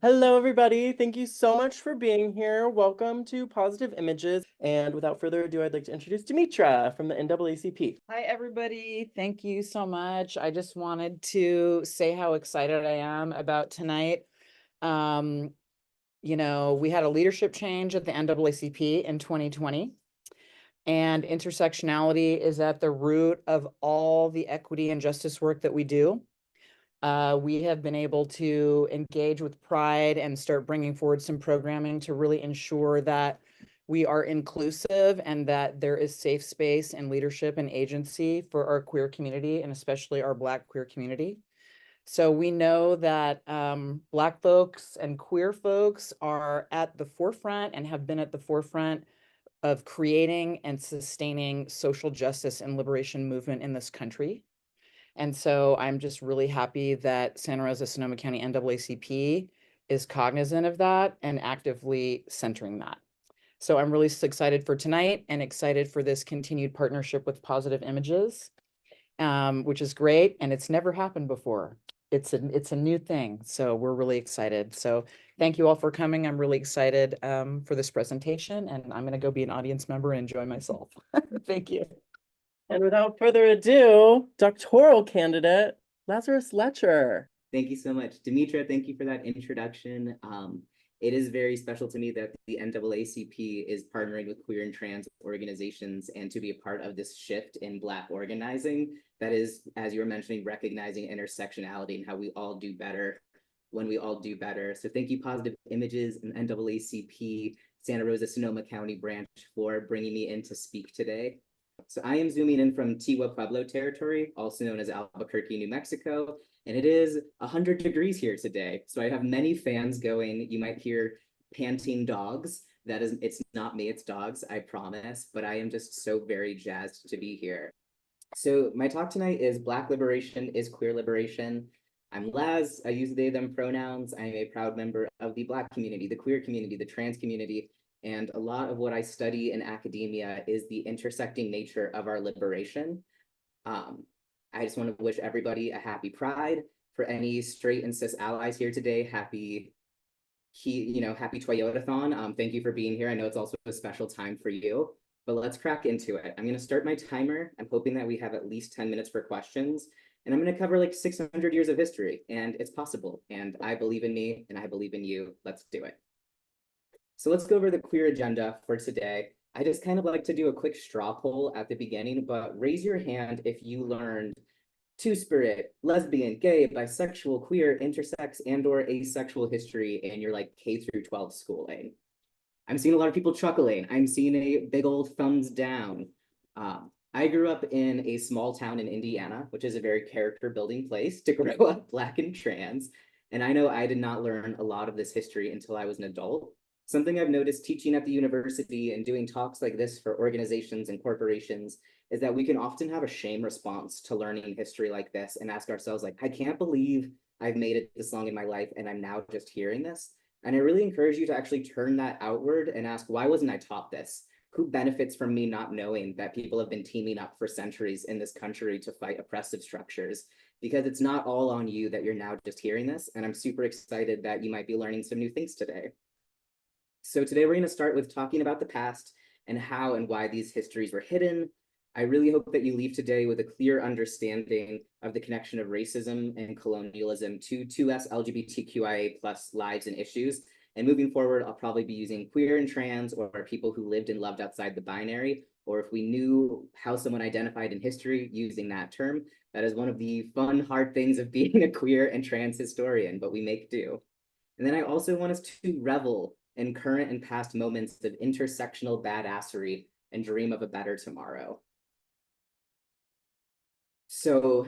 Hello, everybody. Thank you so much for being here. Welcome to Positive Images. And without further ado, I'd like to introduce Demetra from the NAACP. Hi, everybody. Thank you so much. I just wanted to say how excited I am about tonight. We had a leadership change at the NAACP in 2020, and intersectionality is at the root of all the equity and justice work that we do. We have been able to engage with pride and start bringing forward some programming to really ensure that we are inclusive and that there is safe space and leadership and agency for our queer community, and especially our Black queer community. So we know that Black folks and queer folks are at the forefront and have been at the forefront of creating and sustaining social justice and liberation movement in this country. And so I'm just really happy that Santa Rosa, Sonoma County NAACP is cognizant of that and actively centering that. So I'm really excited for tonight and excited for this continued partnership with Positive Images, which is great. And it's never happened before. It's a new thing. So we're really excited. So thank you all for coming. I'm really excited for this presentation, and I'm going to go be an audience member and enjoy myself. Thank you. And without further ado, Doctoral Candidate Lazarus Letcher. Thank you so much. Demetra, thank you for that introduction. It is very special to me that the NAACP is partnering with queer and trans organizations and to be a part of this shift in Black organizing that is, as you were mentioning, recognizing intersectionality and how we all do better when we all do better. So thank you, Positive Images and NAACP Santa Rosa Sonoma County branch for bringing me in to speak today. So I am zooming in from Tiwa Pueblo territory, also known as Albuquerque, New Mexico, and it is 100 degrees here today. So I have many fans going. You might hear panting dogs. It's not me, it's dogs, I promise, but I am just so very jazzed to be here. So my talk tonight is Black Liberation is Queer Liberation. I'm Laz, I use they, them pronouns. I'm a proud member of the Black community, the queer community, the trans community, and a lot of what I study in academia is the intersecting nature of our liberation. I just want to wish everybody a happy Pride. For any straight and cis allies here today, happy Toyotathon. Thank you for being here. I know it's also a special time for you, but let's crack into it. I'm going to start my timer. I'm hoping that we have at least 10 minutes for questions, and I'm going to cover like 600 years of history, and it's possible. And I believe in me, and I believe in you. Let's do it. So let's go over the queer agenda for today. I just kind of like to do a quick straw poll at the beginning, but raise your hand if you learned two-spirit, lesbian, gay, bisexual, queer, intersex, and/or asexual history in your like K through 12 schooling. I'm seeing a lot of people chuckling. I'm seeing a big old thumbs down. I grew up in a small town in Indiana, which is a very character-building place to grow up Black and trans. And I know I did not learn a lot of this history until I was an adult. Something I've noticed teaching at the university and doing talks like this for organizations and corporations is that we can often have a shame response to learning history like this and ask ourselves, like, I can't believe I've made it this long in my life and I'm now just hearing this. And I really encourage you to actually turn that outward and ask, why wasn't I taught this? Who benefits from me not knowing that people have been teaming up for centuries in this country to fight oppressive structures? Because it's not all on you that you're now just hearing this. And I'm super excited that you might be learning some new things today. So today we're going to start with talking about the past and how and why these histories were hidden. I really hope that you leave today with a clear understanding of the connection of racism and colonialism to us LGBTQIA+ lives and issues. And moving forward, I'll probably be using queer and trans or people who lived and loved outside the binary, or if we knew how someone identified in history using that term. That is one of the fun, hard things of being a queer and trans historian, but we make do. And then I also want us to revel in current and past moments of intersectional badassery and dream of a better tomorrow. So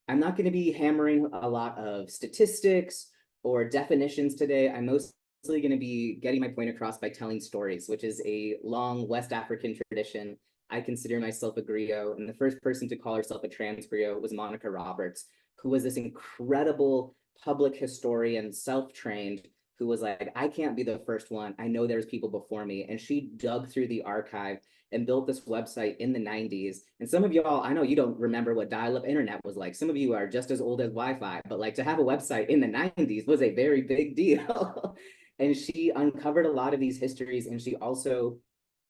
I'm not going to be hammering a lot of statistics or definitions today. I'm mostly going to be getting my point across by telling stories, which is a long West African tradition. I consider myself a griot, and the first person to call herself a trans griot was Monica Roberts, who was this incredible public historian, self-trained, who was like, I can't be the first one. I know there's people before me. And she dug through the archive and built this website in the 90s. And some of y'all, I know you don't remember what dial-up internet was like. Some of you are just as old as Wi-Fi, but like to have a website in the 90s was a very big deal. And she uncovered a lot of these histories, and she also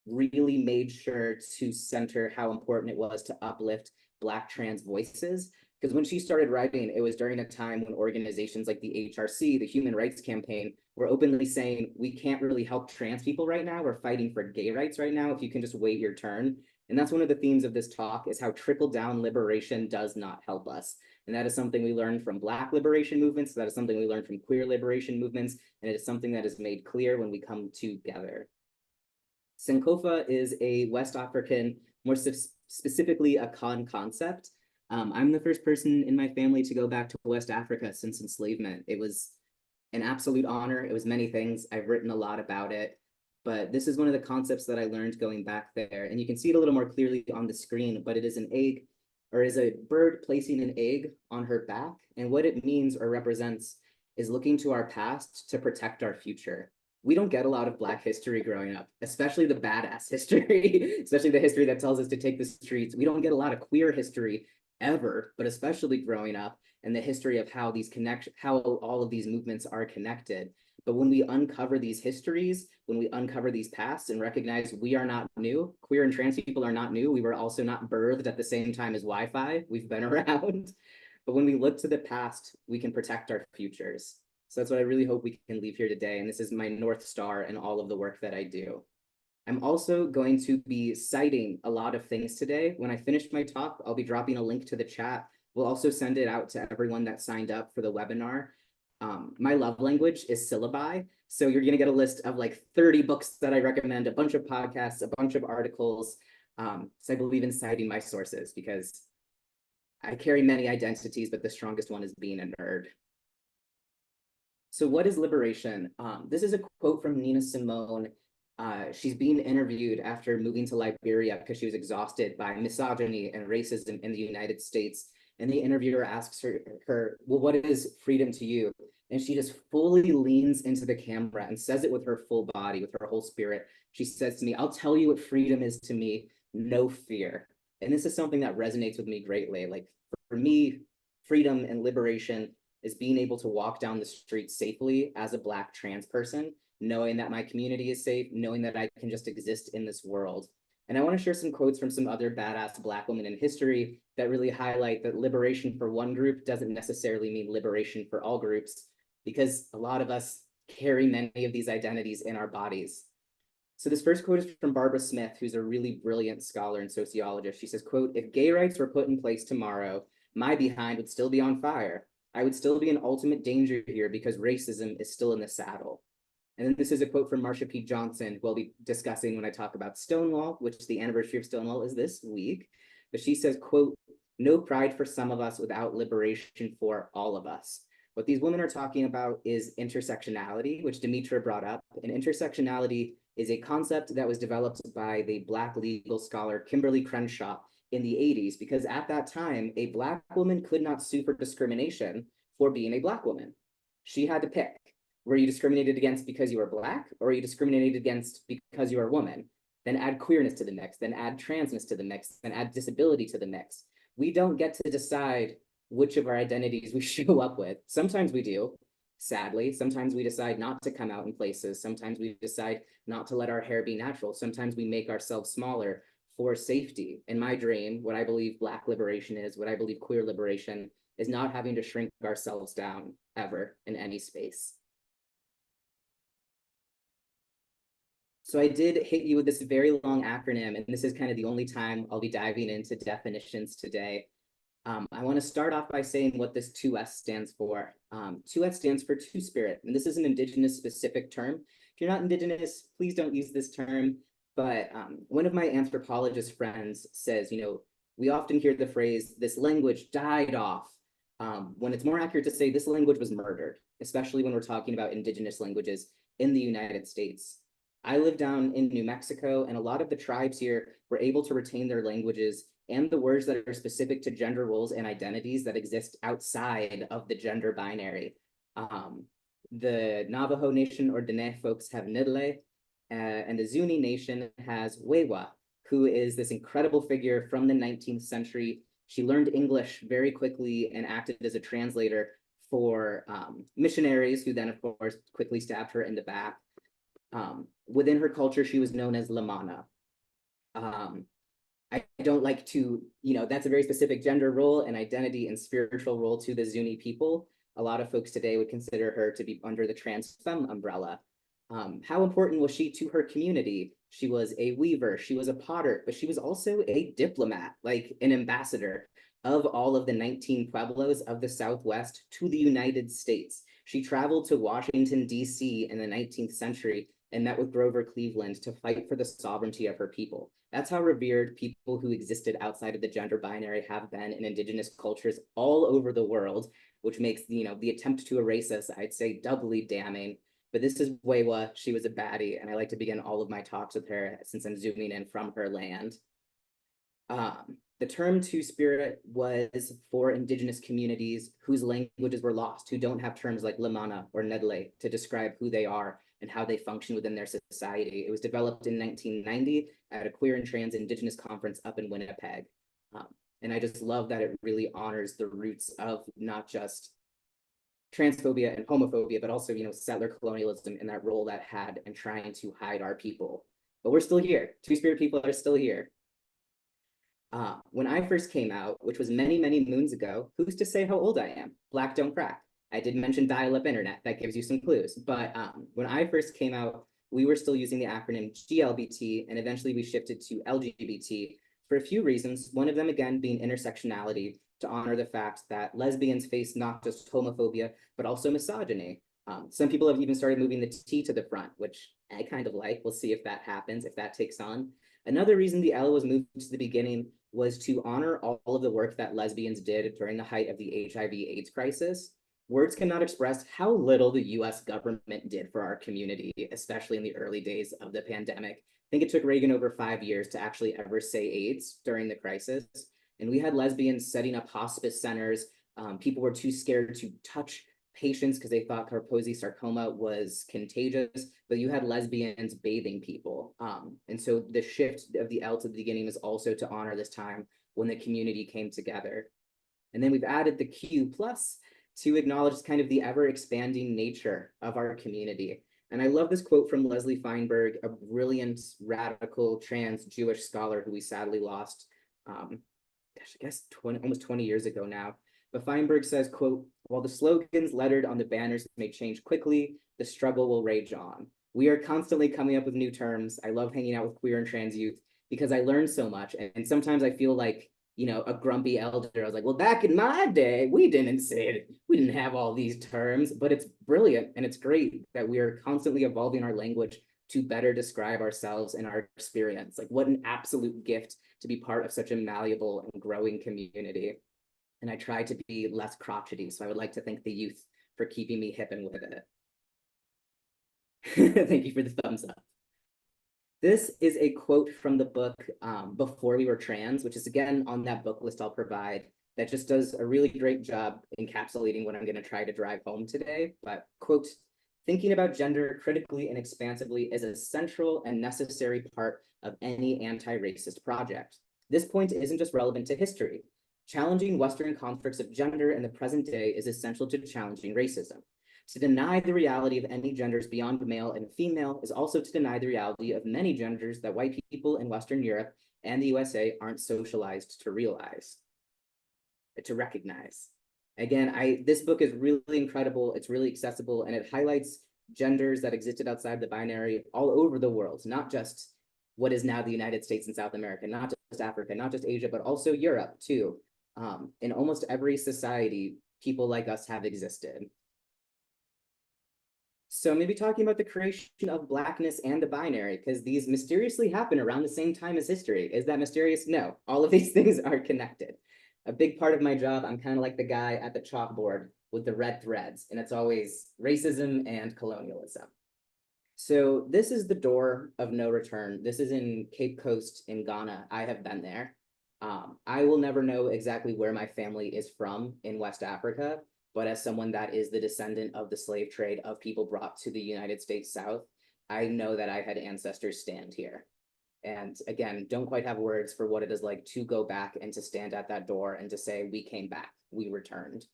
really made sure to center how important it was to uplift Black trans voices. Because when she started writing, it was during a time when organizations like the HRC, the Human Rights Campaign, were openly saying, we can't really help trans people right now. We're fighting for gay rights right now. If you can just wait your turn. And that's one of the themes of this talk, is how trickle-down liberation does not help us. And that is something we learned from Black liberation movements. That is something we learned from queer liberation movements. And it is something that is made clear when we come together. Sankofa is a West African, more specifically a Khan concept. I'm the first person in my family to go back to West Africa since enslavement. It was an absolute honor. It was many things. I've written a lot about it, but this is one of the concepts that I learned going back there. And you can see it a little more clearly on the screen, but it is an egg, or is a bird placing an egg on her back. And what it means or represents is looking to our past to protect our future. We don't get a lot of Black history growing up, especially the badass history, especially the history that tells us to take the streets. We don't get a lot of queer history ever, but especially growing up, and the history of how how all of these movements are connected. But when we uncover these histories, when we uncover these pasts and recognize we are not new, queer and trans people are not new. We were also not birthed at the same time as Wi-Fi. We've been around. But when we look to the past, we can protect our futures. So that's what I really hope we can leave here today. And this is my North Star in all of the work that I do. I'm also going to be citing a lot of things today. When I finish my talk, I'll be dropping a link to the chat. We'll also send it out to everyone that signed up for the webinar. My love language is syllabi. So you're going to get a list of like 30 books that I recommend, a bunch of podcasts, a bunch of articles. So I believe in citing my sources because I carry many identities, but the strongest one is being a nerd. So what is liberation? This is a quote from Nina Simone. She's being interviewed after moving to Liberia because she was exhausted by misogyny and racism in the United States. And the interviewer asks her, well, what is freedom to you? And she just fully leans into the camera and says it with her full body, with her whole spirit. She says to me, I'll tell you what freedom is to me, no fear. And this is something that resonates with me greatly. Like for me, freedom and liberation is being able to walk down the street safely as a Black trans person, knowing that my community is safe, knowing that I can just exist in this world. And I want to share some quotes from some other badass Black women in history that really highlight that liberation for one group doesn't necessarily mean liberation for all groups, because a lot of us carry many of these identities in our bodies. So this first quote is from Barbara Smith, who's a really brilliant scholar and sociologist. She says, quote, if gay rights were put in place tomorrow, my behind would still be on fire. I would still be in ultimate danger here because racism is still in the saddle. And then this is a quote from Marsha P. Johnson, who I'll be discussing when I talk about Stonewall, which the anniversary of Stonewall is this week. But she says, quote, no pride for some of us without liberation for all of us. What these women are talking about is intersectionality, which Demetra brought up. And intersectionality is a concept that was developed by the Black legal scholar Kimberly Crenshaw in the 80s, because at that time, a Black woman could not sue for discrimination for being a Black woman. She had to pick. Were you discriminated against because you were Black, or are you discriminated against because you are a woman? Then add queerness to the mix, then add transness to the mix, then add disability to the mix. We don't get to decide which of our identities we show up with. Sometimes we do, sadly. Sometimes we decide not to come out in places. Sometimes we decide not to let our hair be natural. Sometimes we make ourselves smaller for safety. In my dream, what I believe Black liberation is, what I believe queer liberation is, not having to shrink ourselves down ever in any space. So I did hit you with this very long acronym, and this is kind of the only time I'll be diving into definitions today. I want to start off by saying what this 2S stands for. 2S stands for Two-Spirit, and this is an Indigenous specific term. If you're not Indigenous, please don't use this term. But one of my anthropologist friends says, you know, we often hear the phrase, this language died off, when it's more accurate to say this language was murdered, especially when we're talking about Indigenous languages in the United States. I live down in New Mexico, and a lot of the tribes here were able to retain their languages and the words that are specific to gender roles and identities that exist outside of the gender binary. The Navajo Nation or Dene folks have Nidle, and the Zuni Nation has Wewa, who is this incredible figure from the 19th century. She learned English very quickly and acted as a translator for missionaries, who then, of course, quickly stabbed her in the back. Within her culture, she was known as Lamana. I don't like to, that's a very specific gender role and identity and spiritual role to the Zuni people. A lot of folks today would consider her to be under the trans femme umbrella. How important was she to her community? She was a weaver, she was a potter, but she was also a diplomat, like an ambassador of all of the 19 pueblos of the Southwest to the United States. She traveled to Washington, D.C. in the 19th century and met with Grover Cleveland to fight for the sovereignty of her people. That's how revered people who existed outside of the gender binary have been in indigenous cultures all over the world, which makes, the attempt to erase us, I'd say, doubly damning. But this is Wewa. She was a baddie, and I like to begin all of my talks with her since I'm zooming in from her land. The term Two-Spirit was for indigenous communities whose languages were lost, who don't have terms like Lamana or Nedle to describe who they are and how they function within their society. It was developed in 1990 at a queer and trans indigenous conference up in Winnipeg. And I just love that it really honors the roots of not just transphobia and homophobia, but also, settler colonialism and that role that had in trying to hide our people. But we're still here. Two-Spirit people are still here. When I first came out, which was many, many moons ago, who's to say how old I am? Black don't crack. I did mention dial-up internet. That gives you some clues. But when I first came out, we were still using the acronym GLBT, and eventually we shifted to LGBT for a few reasons. One of them, again, being intersectionality, to honor the fact that lesbians face not just homophobia, but also misogyny. Some people have even started moving the T to the front, which I kind of like. We'll see if that happens, if that takes on. Another reason the L was moved to the beginning was to honor all of the work that lesbians did during the height of the HIV/AIDS crisis. Words cannot express how little the US government did for our community, especially in the early days of the pandemic. I think it took Reagan over 5 years to actually ever say AIDS during the crisis. And we had lesbians setting up hospice centers. People were too scared to touch patients because they thought Kaposi sarcoma was contagious, but you had lesbians bathing people. And so the shift of the L to the beginning was also to honor this time when the community came together. And then we've added the Q plus to acknowledge kind of the ever expanding nature of our community. And I love this quote from Leslie Feinberg, a brilliant, radical, trans Jewish scholar who we sadly lost, I guess almost 20 years ago now. But Feinberg says, quote, "While the slogans lettered on the banners may change quickly, the struggle will rage on. We are constantly coming up with new terms. I love hanging out with queer and trans youth because I learned so much. And sometimes I feel like, a grumpy elder. I was like, well, back in my day, we didn't say it. We didn't have all these terms, but it's brilliant. And it's great that we are constantly evolving our language to better describe ourselves and our experience. Like, what an absolute gift to be part of such a malleable and growing community. And I try to be less crotchety. So I would like to thank the youth for keeping me hip and with it. Thank you for the thumbs up. This is a quote from the book Before We Were Trans, which is again on that book list I'll provide, that just does a really great job encapsulating what I'm going to try to drive home today. But quote, "Thinking about gender critically and expansively is a central and necessary part of any anti-racist project. This point isn't just relevant to history. Challenging Western constructs of gender in the present day is essential to challenging racism. To deny the reality of any genders beyond male and female is also to deny the reality of many genders that white people in Western Europe and the USA aren't socialized to realize, to recognize." Again, this book is really incredible. It's really accessible, and it highlights genders that existed outside the binary all over the world, not just what is now the United States and South America, not just Africa, not just Asia, but also Europe too. In almost every society, people like us have existed. So maybe talking about the creation of Blackness and the binary, because these mysteriously happen around the same time as history. Is that mysterious? No, all of these things are connected. A big part of my job, I'm kind of like the guy at the chalkboard with the red threads, and it's always racism and colonialism. So this is the door of no return. This is in Cape Coast in Ghana. I have been there. I will never know exactly where my family is from in West Africa, but as someone that is the descendant of the slave trade of people brought to the United States South, I know that I had ancestors stand here. And again, don't quite have words for what it is like to go back and to stand at that door and to say, we came back, we returned,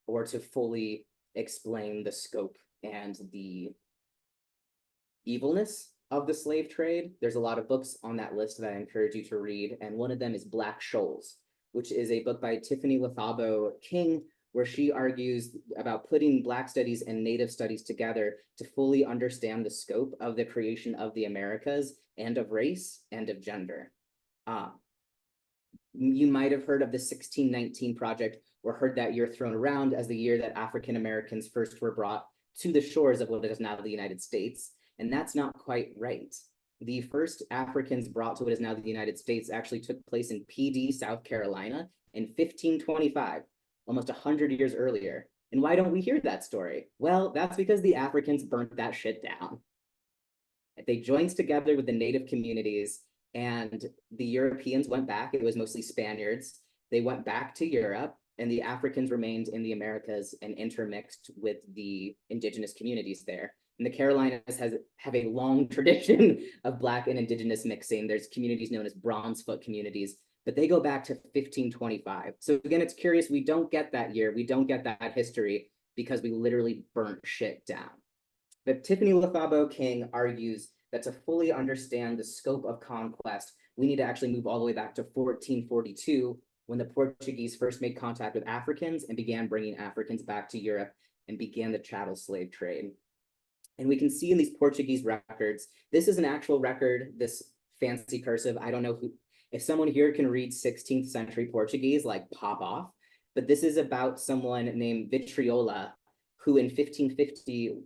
or to fully explain the scope and the evilness of the slave trade. There's a lot of books on that list that I encourage you to read, and one of them is Black Shoals, which is a book by Tiffany Lethabo King, where she argues about putting Black studies and Native studies together to fully understand the scope of the creation of the Americas and of race and of gender. You might have heard of the 1619 Project, or heard that year thrown around as the year that African Americans first were brought to the shores of what is now the United States. And that's not quite right. The first Africans brought to what is now the United States actually took place in PD, South Carolina in 1525, almost 100 years earlier. And why don't we hear that story? Well, that's because the Africans burnt that shit down. They joined together with the native communities, and the Europeans went back. It was mostly Spaniards. They went back to Europe, and the Africans remained in the Americas and intermixed with the indigenous communities there. And the Carolinas have a long tradition of Black and indigenous mixing. There's communities known as Bronzefoot communities, but they go back to 1525. So again, it's curious, we don't get that year, we don't get that history because we literally burnt shit down. But Tiffany Lethabo King argues that to fully understand the scope of conquest, we need to actually move all the way back to 1442, when the Portuguese first made contact with Africans and began bringing Africans back to Europe and began the chattel slave trade. And we can see in these Portuguese records, this is an actual record, this fancy cursive. I don't know if someone here can read 16th century Portuguese, like pop off, but this is about someone named Vitriola, who in 1550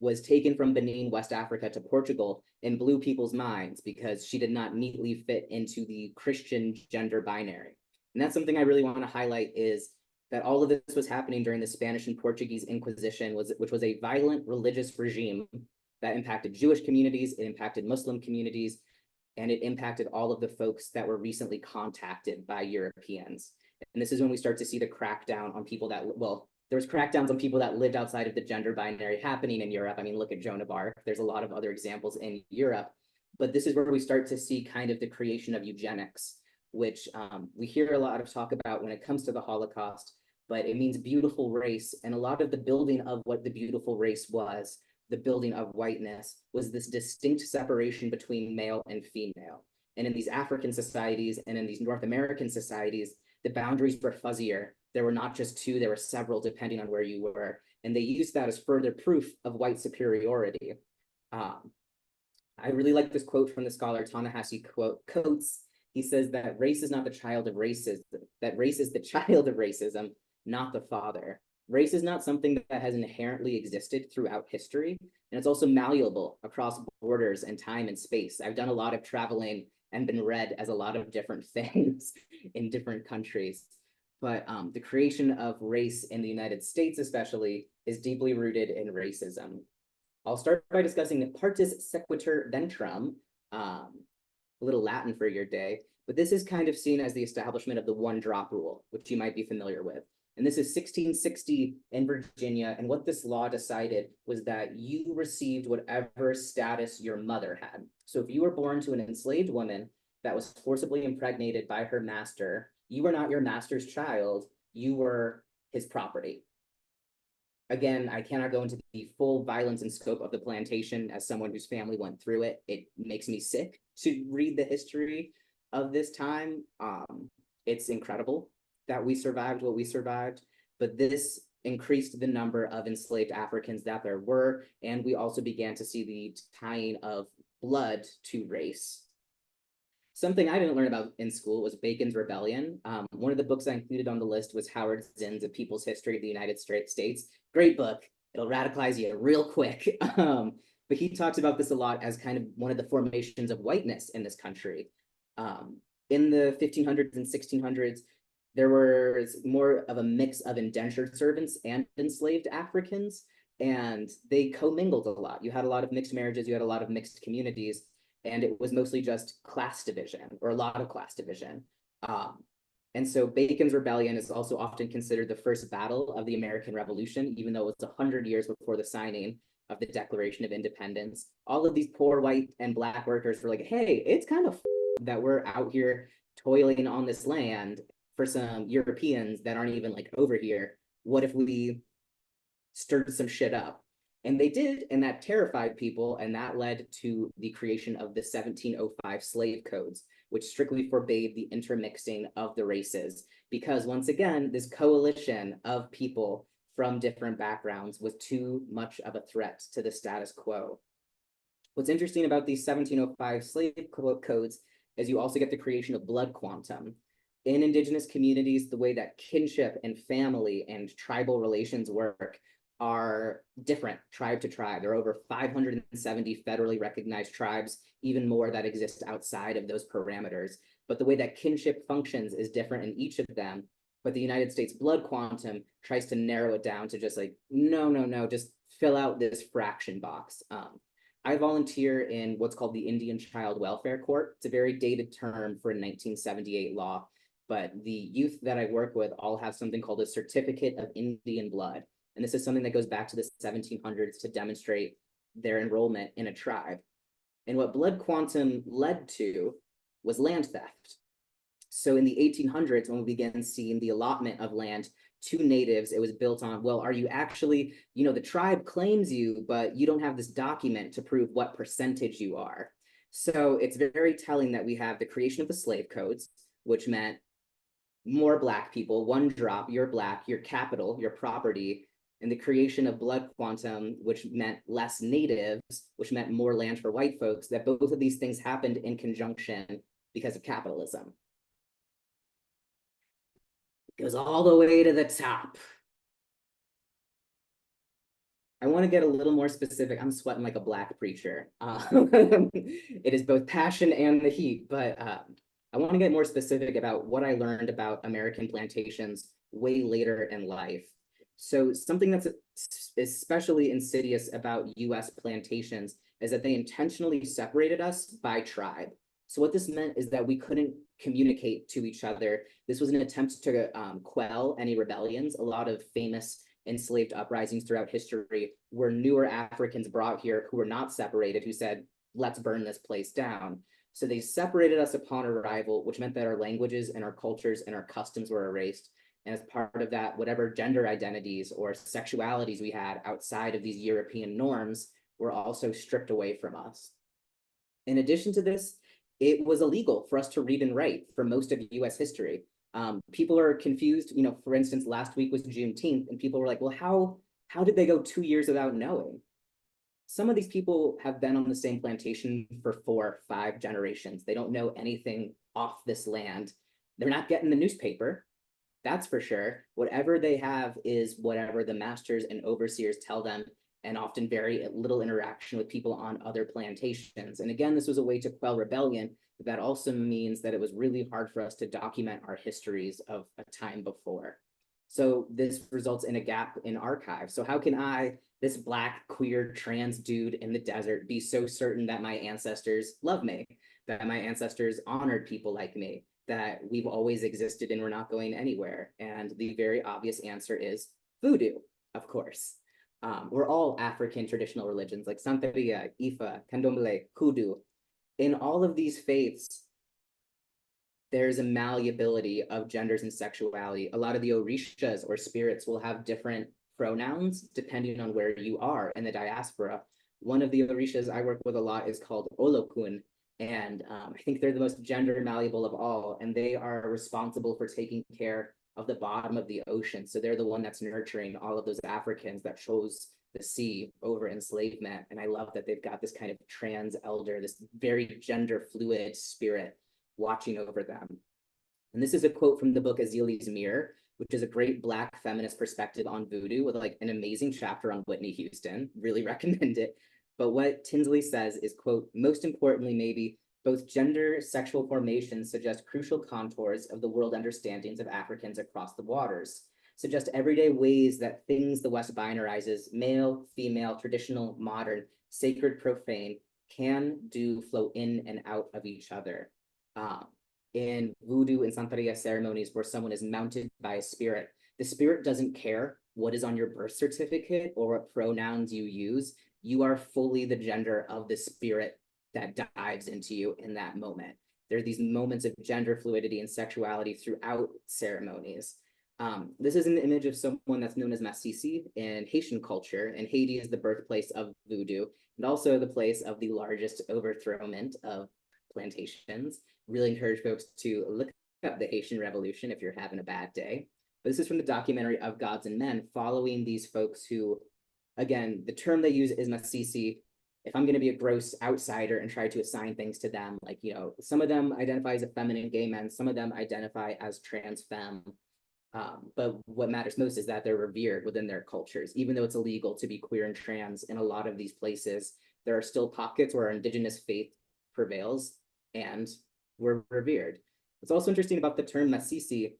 was taken from Benin, West Africa to Portugal and blew people's minds because she did not neatly fit into the Christian gender binary. And that's something I really want to highlight, is that all of this was happening during the Spanish and Portuguese Inquisition, which was a violent religious regime that impacted Jewish communities, it impacted Muslim communities, and it impacted all of the folks that were recently contacted by Europeans. And this is when we start to see the crackdown on people that, well, there was crackdowns on people that lived outside of the gender binary happening in Europe. I mean, look at Joan of Arc. There's a lot of other examples in Europe, but this is where we start to see kind of the creation of eugenics, which we hear a lot of talk about when it comes to the Holocaust, but it means beautiful race. And a lot of the building of what the beautiful race was, the building of whiteness, was this distinct separation between male and female. And in these African societies and in these North American societies, the boundaries were fuzzier. There were not just two, there were several depending on where you were. And they used that as further proof of white superiority. I really like this quote from the scholar Ta-Nehisi Coates. He says that race is not the child of racism, that race is the child of racism, not the father. Race is not something that has inherently existed throughout history, and it's also malleable across borders and time and space. I've done a lot of traveling and been read as a lot of different things in different countries. But the creation of race in the United States especially is deeply rooted in racism. I'll start by discussing partus sequitur ventrum, a little Latin for your day, but this is kind of seen as the establishment of the one drop rule, which you might be familiar with. And this is 1660 in Virginia. And what this law decided was that you received whatever status your mother had. So if you were born to an enslaved woman that was forcibly impregnated by her master, you were not your master's child, you were his property. Again, I cannot go into the full violence and scope of the plantation as someone whose family went through it. It makes me sick to read the history of this time. It's incredible that we survived what we survived, but this increased the number of enslaved Africans that there were, and we also began to see the tying of blood to race. Something I didn't learn about in school was Bacon's Rebellion. One of the books I included on the list was Howard Zinn's A People's History of the United States. Great book. It'll radicalize you real quick. But he talks about this a lot as kind of one of the formations of whiteness in this country. In the 1500s and 1600s, there was more of a mix of indentured servants and enslaved Africans, and they commingled a lot. You had a lot of mixed marriages, you had a lot of mixed communities, and it was mostly just class division, or a lot of class division. And so Bacon's Rebellion is also often considered the first battle of the American Revolution, even though it was 100 years before the signing of the Declaration of Independence. All of these poor white and Black workers were like, hey, it's kind of that we're out here toiling on this land for some Europeans that aren't even like over here. What if we stirred some shit up? And they did, and that terrified people, and that led to the creation of the 1705 slave codes, which strictly forbade the intermixing of the races. Because once again, this coalition of people from different backgrounds was too much of a threat to the status quo. What's interesting about these 1705 slave codes is you also get the creation of blood quantum. In Indigenous communities, the way that kinship and family and tribal relations work are different tribe to tribe. There are over 570 federally recognized tribes, even more that exist outside of those parameters. But the way that kinship functions is different in each of them. But the United States blood quantum tries to narrow it down to just like, no, just fill out this fraction box. I volunteer in what's called the Indian Child Welfare Court. It's a very dated term for a 1978 law, but the youth that I work with all have something called a certificate of Indian blood. And this is something that goes back to the 1700s to demonstrate their enrollment in a tribe. And what blood quantum led to was land theft. So in the 1800s, when we began seeing the allotment of land to natives, it was built on, well, are you actually, the tribe claims you, but you don't have this document to prove what percentage you are. So it's very telling that we have the creation of the slave codes, which meant more Black people, one drop, you're Black, your capital, your property, and the creation of blood quantum, which meant less natives, which meant more land for white folks, that both of these things happened in conjunction because of capitalism. It goes all the way to the top. I want to get a little more specific. I'm sweating like a Black preacher. It is both passion and the heat, but I want to get more specific about what I learned about American plantations way later in life. So something that's especially insidious about US plantations is that they intentionally separated us by tribe. So what this meant is that we couldn't communicate to each other. This was an attempt to quell any rebellions. A lot of famous enslaved uprisings throughout history were newer Africans brought here who were not separated, who said, let's burn this place down. So they separated us upon arrival, which meant that our languages and our cultures and our customs were erased. And as part of that, whatever gender identities or sexualities we had outside of these European norms were also stripped away from us. In addition to this, it was illegal for us to read and write for most of US history. People are confused, for instance, last week was Juneteenth, and people were like, well, how did they go 2 years without knowing? Some of these people have been on the same plantation for 4, 5 generations. They don't know anything off this land. They're not getting the newspaper. That's for sure. Whatever they have is whatever the masters and overseers tell them, and often very little interaction with people on other plantations. And again, this was a way to quell rebellion, but that also means that it was really hard for us to document our histories of a time before. So this results in a gap in archives. So how can I, this Black, queer, trans dude in the desert, be so certain that my ancestors love me, that my ancestors honored people like me, that we've always existed and we're not going anywhere? And the very obvious answer is voodoo, of course. We're all African traditional religions like Santeria, Ifa, Candomblé, Hoodoo. In all of these faiths, there's a malleability of genders and sexuality. A lot of the Orishas or spirits will have different pronouns depending on where you are in the diaspora. One of the Orishas I work with a lot is called Olokun, and I think they're the most gender malleable of all, and they are responsible for taking care of the bottom of the ocean. So they're the one that's nurturing all of those Africans that chose the sea over enslavement. And I love that they've got this kind of trans elder, this very gender fluid spirit watching over them. And this is a quote from the book Azili's Mirror, which is a great Black feminist perspective on voodoo with like an amazing chapter on Whitney Houston. Really recommend it. But what Tinsley says is, quote, most importantly, maybe both gender sexual formations suggest crucial contours of the world understandings of Africans across the waters, suggest everyday ways that things the West binarizes, male, female, traditional, modern, sacred, profane, can do flow in and out of each other. in voodoo and Santeria ceremonies where someone is mounted by a spirit. The spirit doesn't care what is on your birth certificate or what pronouns you use. You are fully the gender of the spirit that dives into you in that moment. There are these moments of gender fluidity and sexuality throughout ceremonies. This is an image of someone that's known as Masisi in Haitian culture, and Haiti is the birthplace of voodoo and also the place of the largest overthrowment of plantations. Really encourage folks to look up the Haitian Revolution if you're having a bad day. But this is from the documentary Of Gods and Men, following these folks who, again, the term they use is Masisi. If I'm going to be a gross outsider and try to assign things to them, like, you know, some of them identify as effeminate gay men, some of them identify as trans femme. But what matters most is that they're revered within their cultures. Even though it's illegal to be queer and trans in a lot of these places, there are still pockets where indigenous faith prevails and we're revered. What's also interesting about the term Masisi,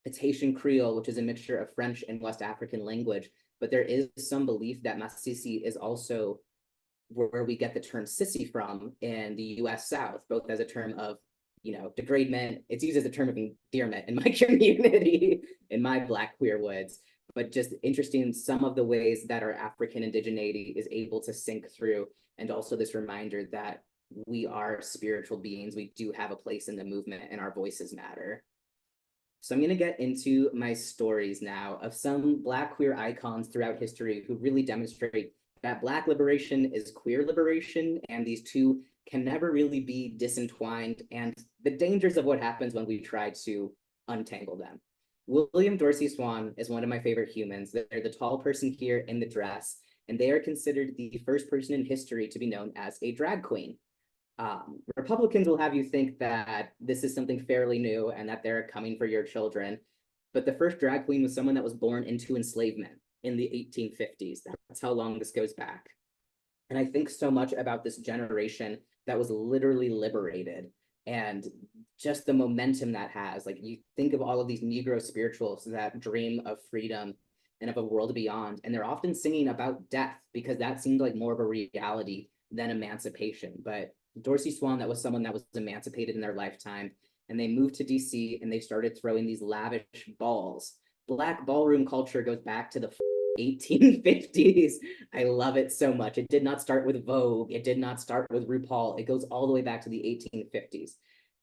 it's Haitian Creole, which is a mixture of French and West African language, but there is some belief that Masisi is also where we get the term sissy from in the US South, both as a term of, you know, degradement. It's used as a term of endearment in my community, in my Black queer woods, but just interesting some of the ways that our African indigeneity is able to sink through, and also this reminder that we are spiritual beings. We do have a place in the movement and our voices matter. So I'm going to get into my stories now of some Black queer icons throughout history who really demonstrate that Black liberation is queer liberation, and these two can never really be disentwined, and the dangers of what happens when we try to untangle them. William Dorsey Swann is one of my favorite humans. They're the tall person here in the dress, and they are considered the first person in history to be known as a drag queen. Republicans will have you think that this is something fairly new and that they're coming for your children, but the first drag queen was someone that was born into enslavement in the 1850s. That's how long this goes back. And I think so much about this generation that was literally liberated and just the momentum that has. Like, you think of all of these Negro spirituals that dream of freedom and of a world beyond, and they're often singing about death because that seemed like more of a reality than emancipation. But Dorsey Swann, that was someone that was emancipated in their lifetime, and they moved to DC and they started throwing these lavish balls. Black ballroom culture goes back to the 1850s. I love it so much. It did not start with Vogue. It did not start with RuPaul. It goes all the way back to the 1850s.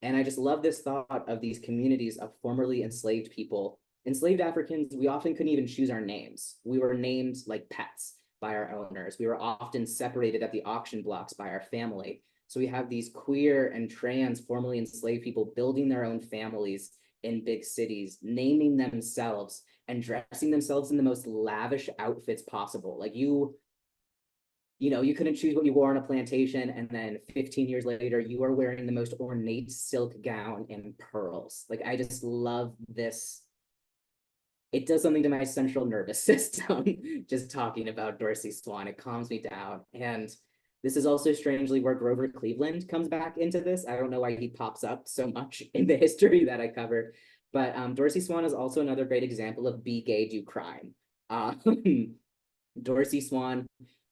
And I just love this thought of these communities of formerly enslaved people. Enslaved Africans, we often couldn't even choose our names. We were named like pets by our owners. We were often separated at the auction blocks by our family. So we have these queer and trans formerly enslaved people building their own families in big cities, naming themselves and dressing themselves in the most lavish outfits possible. Like, you know, you couldn't choose what you wore on a plantation, and then 15 years later, you are wearing the most ornate silk gown and pearls. Like, I just love this. It does something to my central nervous system, just talking about Dorsey Swann. It calms me down. And this is also strangely where Grover Cleveland comes back into this. I don't know why he pops up so much in the history that I cover, but Dorsey Swann is also another great example of be gay, do crime. Dorsey Swann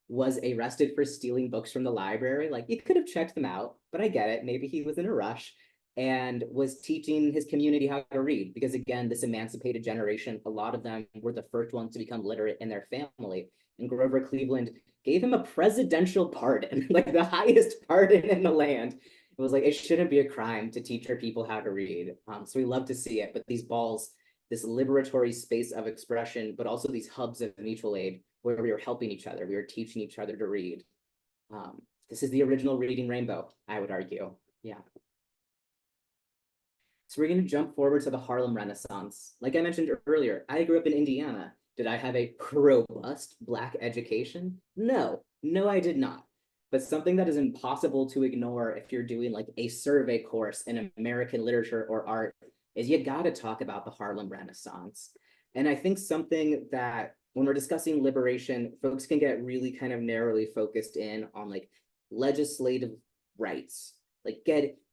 was arrested for stealing books from the library. Like, you could have checked them out, but I get it. Maybe he was in a rush, and was teaching his community how to read. Because again, this emancipated generation, a lot of them were the first ones to become literate in their family. And Grover Cleveland gave him a presidential pardon, like the highest pardon in the land. It was like, it shouldn't be a crime to teach your people how to read. So we love to see it, but these balls, this liberatory space of expression, but also these hubs of mutual aid where we were helping each other, we were teaching each other to read. This is the original reading rainbow, I would argue. Yeah. So we're going to jump forward to the Harlem Renaissance. Like I mentioned earlier, I grew up in Indiana. Did I have a robust Black education? No, I did not. But something that is impossible to ignore if you're doing like a survey course in American literature or art is you got to talk about the Harlem Renaissance. And I think something that when we're discussing liberation, folks can get really kind of narrowly focused in on like legislative rights. Like,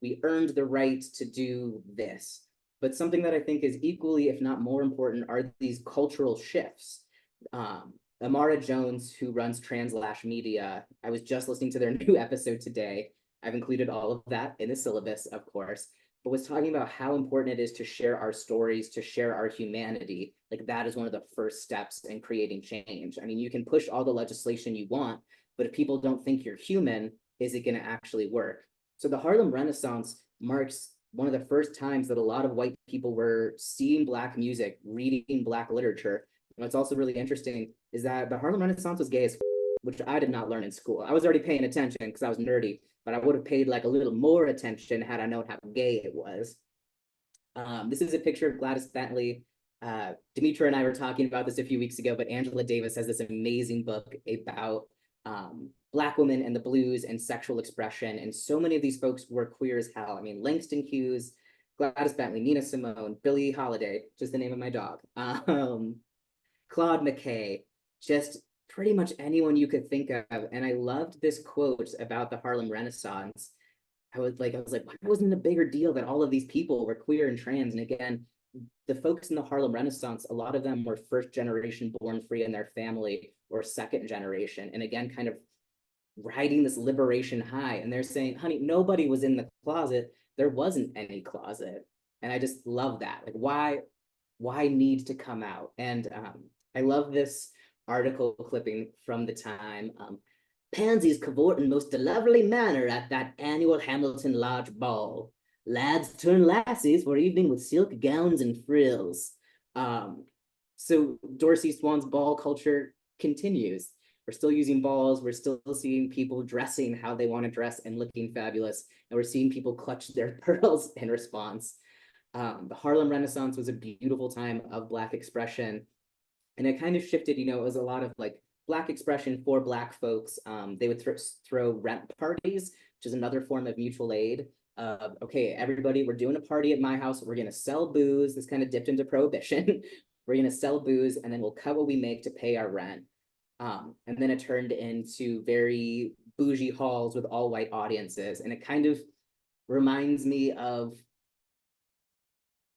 we earned the right to do this. But something that I think is equally, if not more important, are these cultural shifts. Amara Jones, who runs Translash Media, I was just listening to their new episode today. I've included all of that in the syllabus, of course. but was talking about how important it is to share our stories, to share our humanity. Like that is one of the first steps in creating change. I mean, you can push all the legislation you want, but if people don't think you're human, is it going to actually work? So the Harlem Renaissance marks one of the first times that a lot of white people were seeing Black music, reading Black literature. And what's also really interesting is that the Harlem Renaissance was gay as which I did not learn in school. I was already paying attention because I was nerdy, but I would have paid like a little more attention had I known how gay it was. This is a picture of Gladys Bentley. Demetra and I were talking about this a few weeks ago, but Angela Davis has this amazing book about Black women and the blues and sexual expression. And so many of these folks were queer as hell. I mean, Langston Hughes, Gladys Bentley, Nina Simone, Billie Holiday, just the name of my dog, Claude McKay, just pretty much anyone you could think of. And I loved this quote about the Harlem Renaissance. I was like, why wasn't it a bigger deal that all of these people were queer and trans? And again, the folks in the Harlem Renaissance, a lot of them were first generation born free in their family or second generation. And again, kind of riding this liberation high. And they're saying, honey, nobody was in the closet. There wasn't any closet. And I just love that. Like, why need to come out? And I love this article clipping from the time. Pansies cavort in most lovely manner at that annual Hamilton Lodge ball. Lads turn lassies for evening with silk gowns and frills. So Dorsey Swan's ball culture continues. We're still using balls. We're still seeing people dressing how they want to dress and looking fabulous. And we're seeing people clutch their pearls in response. The Harlem Renaissance was a beautiful time of Black expression. And it kind of shifted, you know, it was a lot of like Black expression for Black folks. They would throw rent parties, which is another form of mutual aid. Okay, everybody, we're doing a party at my house. We're going to sell booze. This kind of dipped into prohibition. We're going to sell booze and then we'll cut what we make to pay our rent. And then it turned into very bougie halls with all white audiences. And it kind of reminds me of,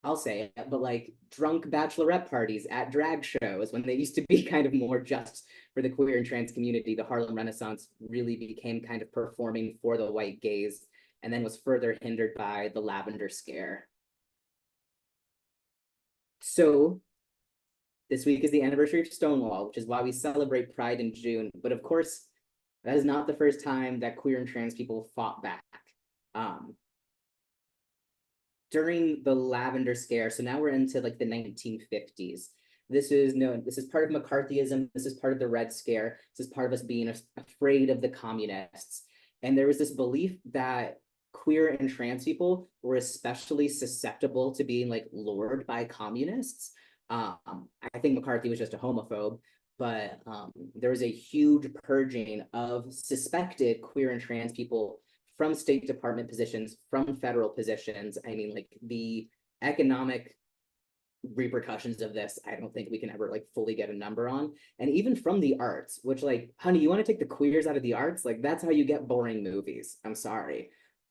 I'll say it, but like drunk bachelorette parties at drag shows when they used to be kind of more just for the queer and trans community. The Harlem Renaissance really became kind of performing for the white gaze and then was further hindered by the Lavender Scare. So this week is the anniversary of Stonewall, which is why we celebrate Pride in June. But of course, that is not the first time that queer and trans people fought back. During the Lavender Scare, so now we're into like the 1950s. This is part of McCarthyism. This is part of the Red Scare. This is part of us being afraid of the communists. And there was this belief that queer and trans people were especially susceptible to being like lured by communists. I think McCarthy was just a homophobe, but there was a huge purging of suspected queer and trans people from State Department positions, from federal positions. I mean, like the economic repercussions of this, I don't think we can ever like fully get a number on. And even from the arts, which like, honey, you want to take the queers out of the arts? Like that's how you get boring movies. I'm sorry.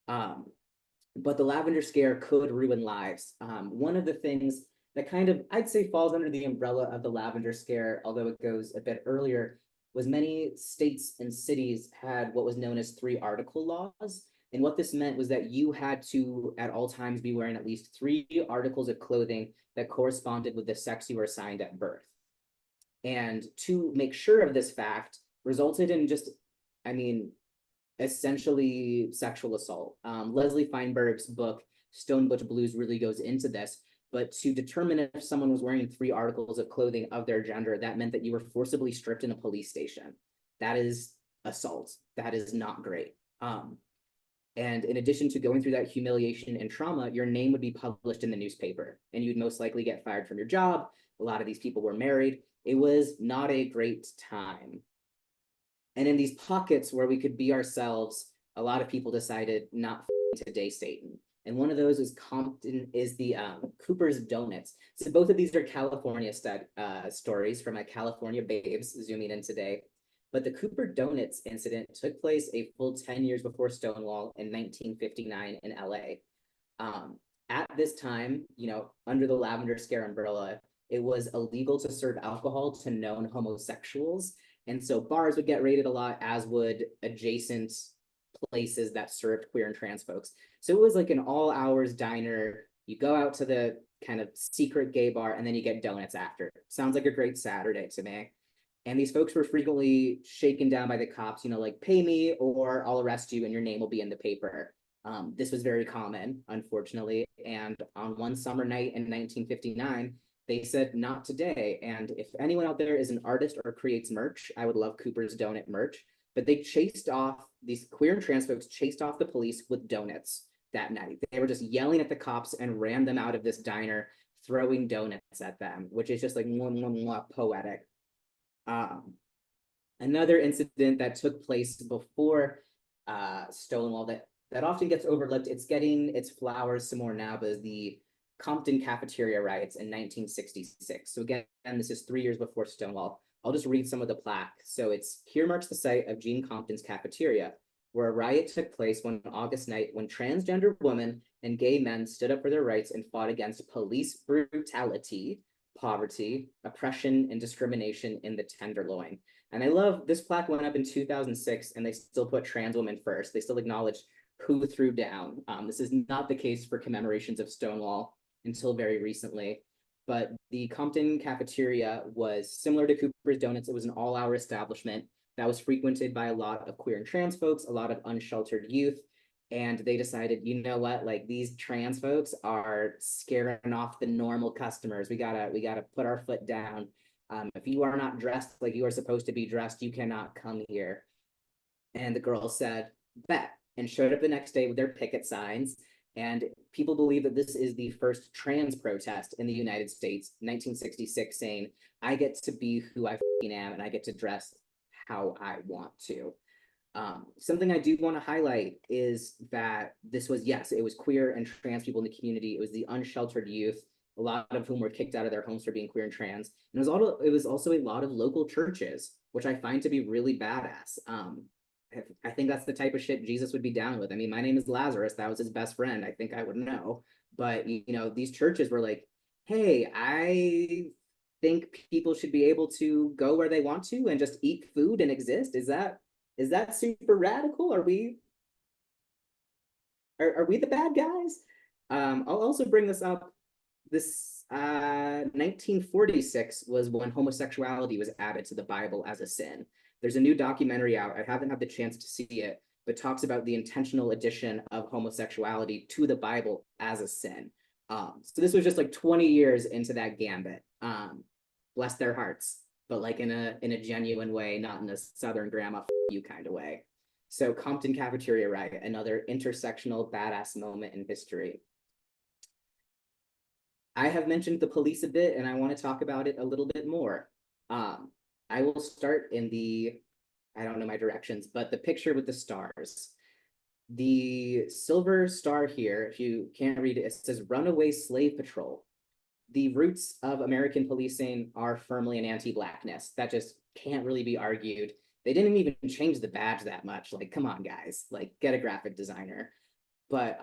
But the Lavender Scare could ruin lives. One of the things that kind of, I'd say, falls under the umbrella of the Lavender Scare, although it goes a bit earlier, was many states and cities had what was known as 3 article laws. And what this meant was that you had to, at all times, be wearing at least 3 articles of clothing that corresponded with the sex you were assigned at birth. And to make sure of this fact resulted in just, I mean, essentially sexual assault. Leslie Feinberg's book, Stone Butch Blues, really goes into this. But to determine if someone was wearing 3 articles of clothing of their gender, that meant that you were forcibly stripped in a police station. That is assault. That is not great. And in addition to going through that humiliation and trauma, your name would be published in the newspaper and you'd most likely get fired from your job. A lot of these people were married. It was not a great time. And in these pockets where we could be ourselves, a lot of people decided not to day Satan. And one of those is Compton, is the Cooper's Donuts. So both of these are California stories from my California babes zooming in today. But the Cooper Donuts incident took place a full 10 years before Stonewall in 1959 in LA. At this time, you know, under the Lavender Scare umbrella, it was illegal to serve alcohol to known homosexuals. And so bars would get raided a lot, as would adjacent places that served queer and trans folks. So it was like an all hours diner. You go out to the kind of secret gay bar and then you get donuts after. Sounds like a great Saturday to me. And these folks were frequently shaken down by the cops, like pay me or I'll arrest you and your name will be in the paper. This was very common, unfortunately. And on one summer night in 1959, they said, not today. And if anyone out there is an artist or creates merch, I would love Cooper's Donut merch. But they chased off, these queer and trans folks chased off the police with donuts that night. They were just yelling at the cops and ran them out of this diner, throwing donuts at them, which is just like poetic. Another incident that took place before Stonewall that often gets overlooked, it's getting its flowers some more now, but is the Compton cafeteria riots in 1966. So again, this is 3 years before Stonewall. I'll just read some of the plaque. So it's, here marks the site of Jean Compton's cafeteria, where a riot took place one August night when transgender women and gay men stood up for their rights and fought against police brutality, poverty, oppression, and discrimination in the Tenderloin. And I love this plaque went up in 2006 and they still put trans women first. They still acknowledge who threw down. This is not the case for commemorations of Stonewall until very recently. But the Compton cafeteria was similar to Cooper's Donuts. It was an all-hour establishment that was frequented by a lot of queer and trans folks, a lot of unsheltered youth. And they decided, you know what, like these trans folks are scaring off the normal customers. We gotta put our foot down. If you are not dressed like you are supposed to be dressed, you cannot come here. And the girls said, bet, and showed up the next day with their picket signs. And people believe that this is the first trans protest in the United States, 1966, saying, I get to be who I am and I get to dress how I want to. Something I do want to highlight is that this was, yes, it was queer and trans people in the community. It was the unsheltered youth, a lot of whom were kicked out of their homes for being queer and trans. And it was also a lot of local churches, which I find to be really badass. I think that's the type of shit Jesus would be down with. I mean, my name is Lazarus. That was his best friend. I think I would know. But, these churches were like, hey, I think people should be able to go where they want to and just eat food and exist. Is that super radical? Are we the bad guys? I'll also bring this up. This 1946 was when homosexuality was added to the Bible as a sin. There's a new documentary out. I haven't had the chance to see it, but talks about the intentional addition of homosexuality to the Bible as a sin. So this was just like 20 years into that gambit. Bless their hearts, but like in a genuine way, not in a Southern grandma you kind of way. So Compton cafeteria riot, another intersectional badass moment in history. I have mentioned the police a bit, and I want to talk about it a little bit more. I will start in I don't know my directions, but the picture with the stars. The silver star here, if you can't read it, it says Runaway Slave Patrol. The roots of American policing are firmly in anti-Blackness. That just can't really be argued. They didn't even change the badge that much. Like, come on, guys, like get a graphic designer. But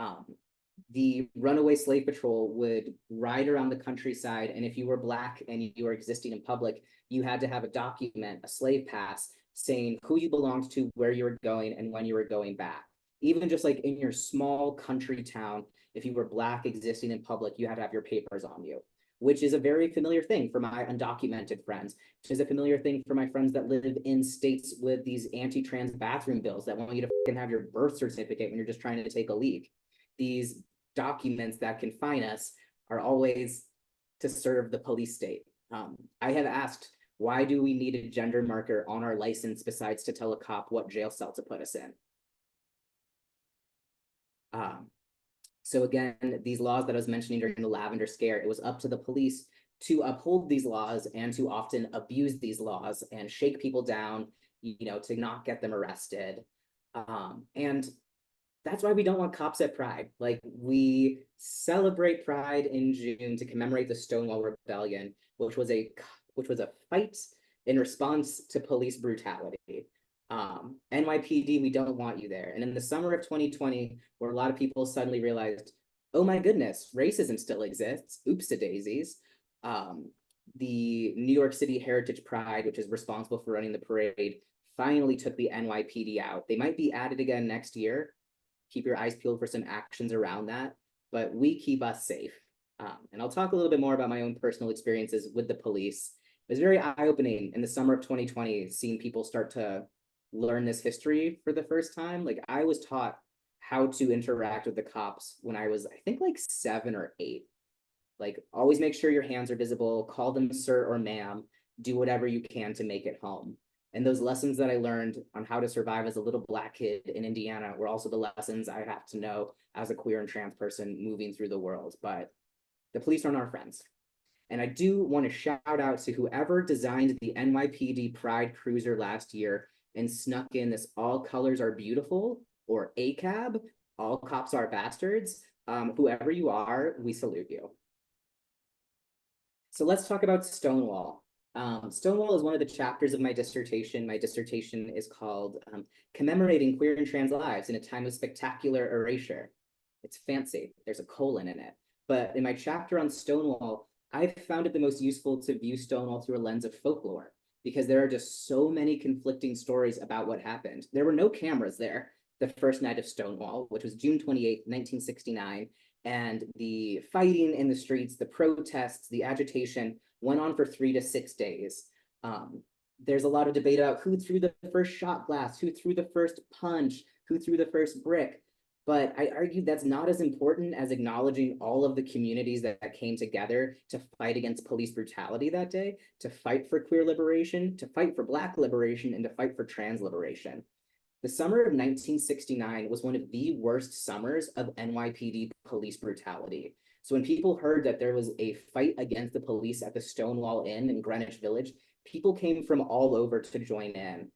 the Runaway Slave Patrol would ride around the countryside, and if you were Black and you were existing in public, you had to have a document, a slave pass, saying who you belonged to, where you were going, and when you were going back. Even just like in your small country town, if you were Black existing in public, you had to have your papers on you, which is a very familiar thing for my undocumented friends, which is a familiar thing for my friends that live in states with these anti-trans bathroom bills that want you to have your birth certificate when you're just trying to take a leak. These documents that confine us are always to serve the police state. I have asked, why do we need a gender marker on our license besides to tell a cop what jail cell to put us in? So again, these laws that I was mentioning during the Lavender Scare, it was up to the police to uphold these laws and to often abuse these laws and shake people down, to not get them arrested. And that's why we don't want cops at Pride. Like, we celebrate Pride in June to commemorate the Stonewall Rebellion, which was a fight in response to police brutality. NYPD, we don't want you there. And in the summer of 2020, where a lot of people suddenly realized, oh my goodness, racism still exists, oops-a-daisies, the New York City Heritage Pride, which is responsible for running the parade, finally took the NYPD out. They might be added again next year. Keep your eyes peeled for some actions around that, but we keep us safe. And I'll talk a little bit more about my own personal experiences with the police. It was very eye-opening in the summer of 2020, seeing people start to learn this history for the first time. Like, I was taught how to interact with the cops when I was, I think, like 7 or 8. Like, always make sure your hands are visible, call them sir or ma'am, do whatever you can to make it home. And those lessons that I learned on how to survive as a little Black kid in Indiana were also the lessons I have to know as a queer and trans person moving through the world. But the police aren't our friends. And I do want to shout out to whoever designed the NYPD Pride Cruiser last year and snuck in this "all colors are beautiful" or ACAB, "all cops are bastards." Whoever you are, we salute you. So let's talk about Stonewall. Stonewall is one of the chapters of my dissertation. My dissertation is called Commemorating Queer and Trans Lives in a Time of Spectacular Erasure. It's fancy, there's a colon in it. But in my chapter on Stonewall, I've found it the most useful to view Stonewall through a lens of folklore, because there are just so many conflicting stories about what happened. There were no cameras there the first night of Stonewall, which was June 28th, 1969. And the fighting in the streets, the protests, the agitation went on for 3 to 6 days. There's a lot of debate about who threw the first shot glass, who threw the first punch, who threw the first brick. But I argue that's not as important as acknowledging all of the communities that came together to fight against police brutality that day, to fight for queer liberation, to fight for Black liberation, and to fight for trans liberation. The summer of 1969 was one of the worst summers of NYPD police brutality. So when people heard that there was a fight against the police at the Stonewall Inn in Greenwich Village, people came from all over to join in.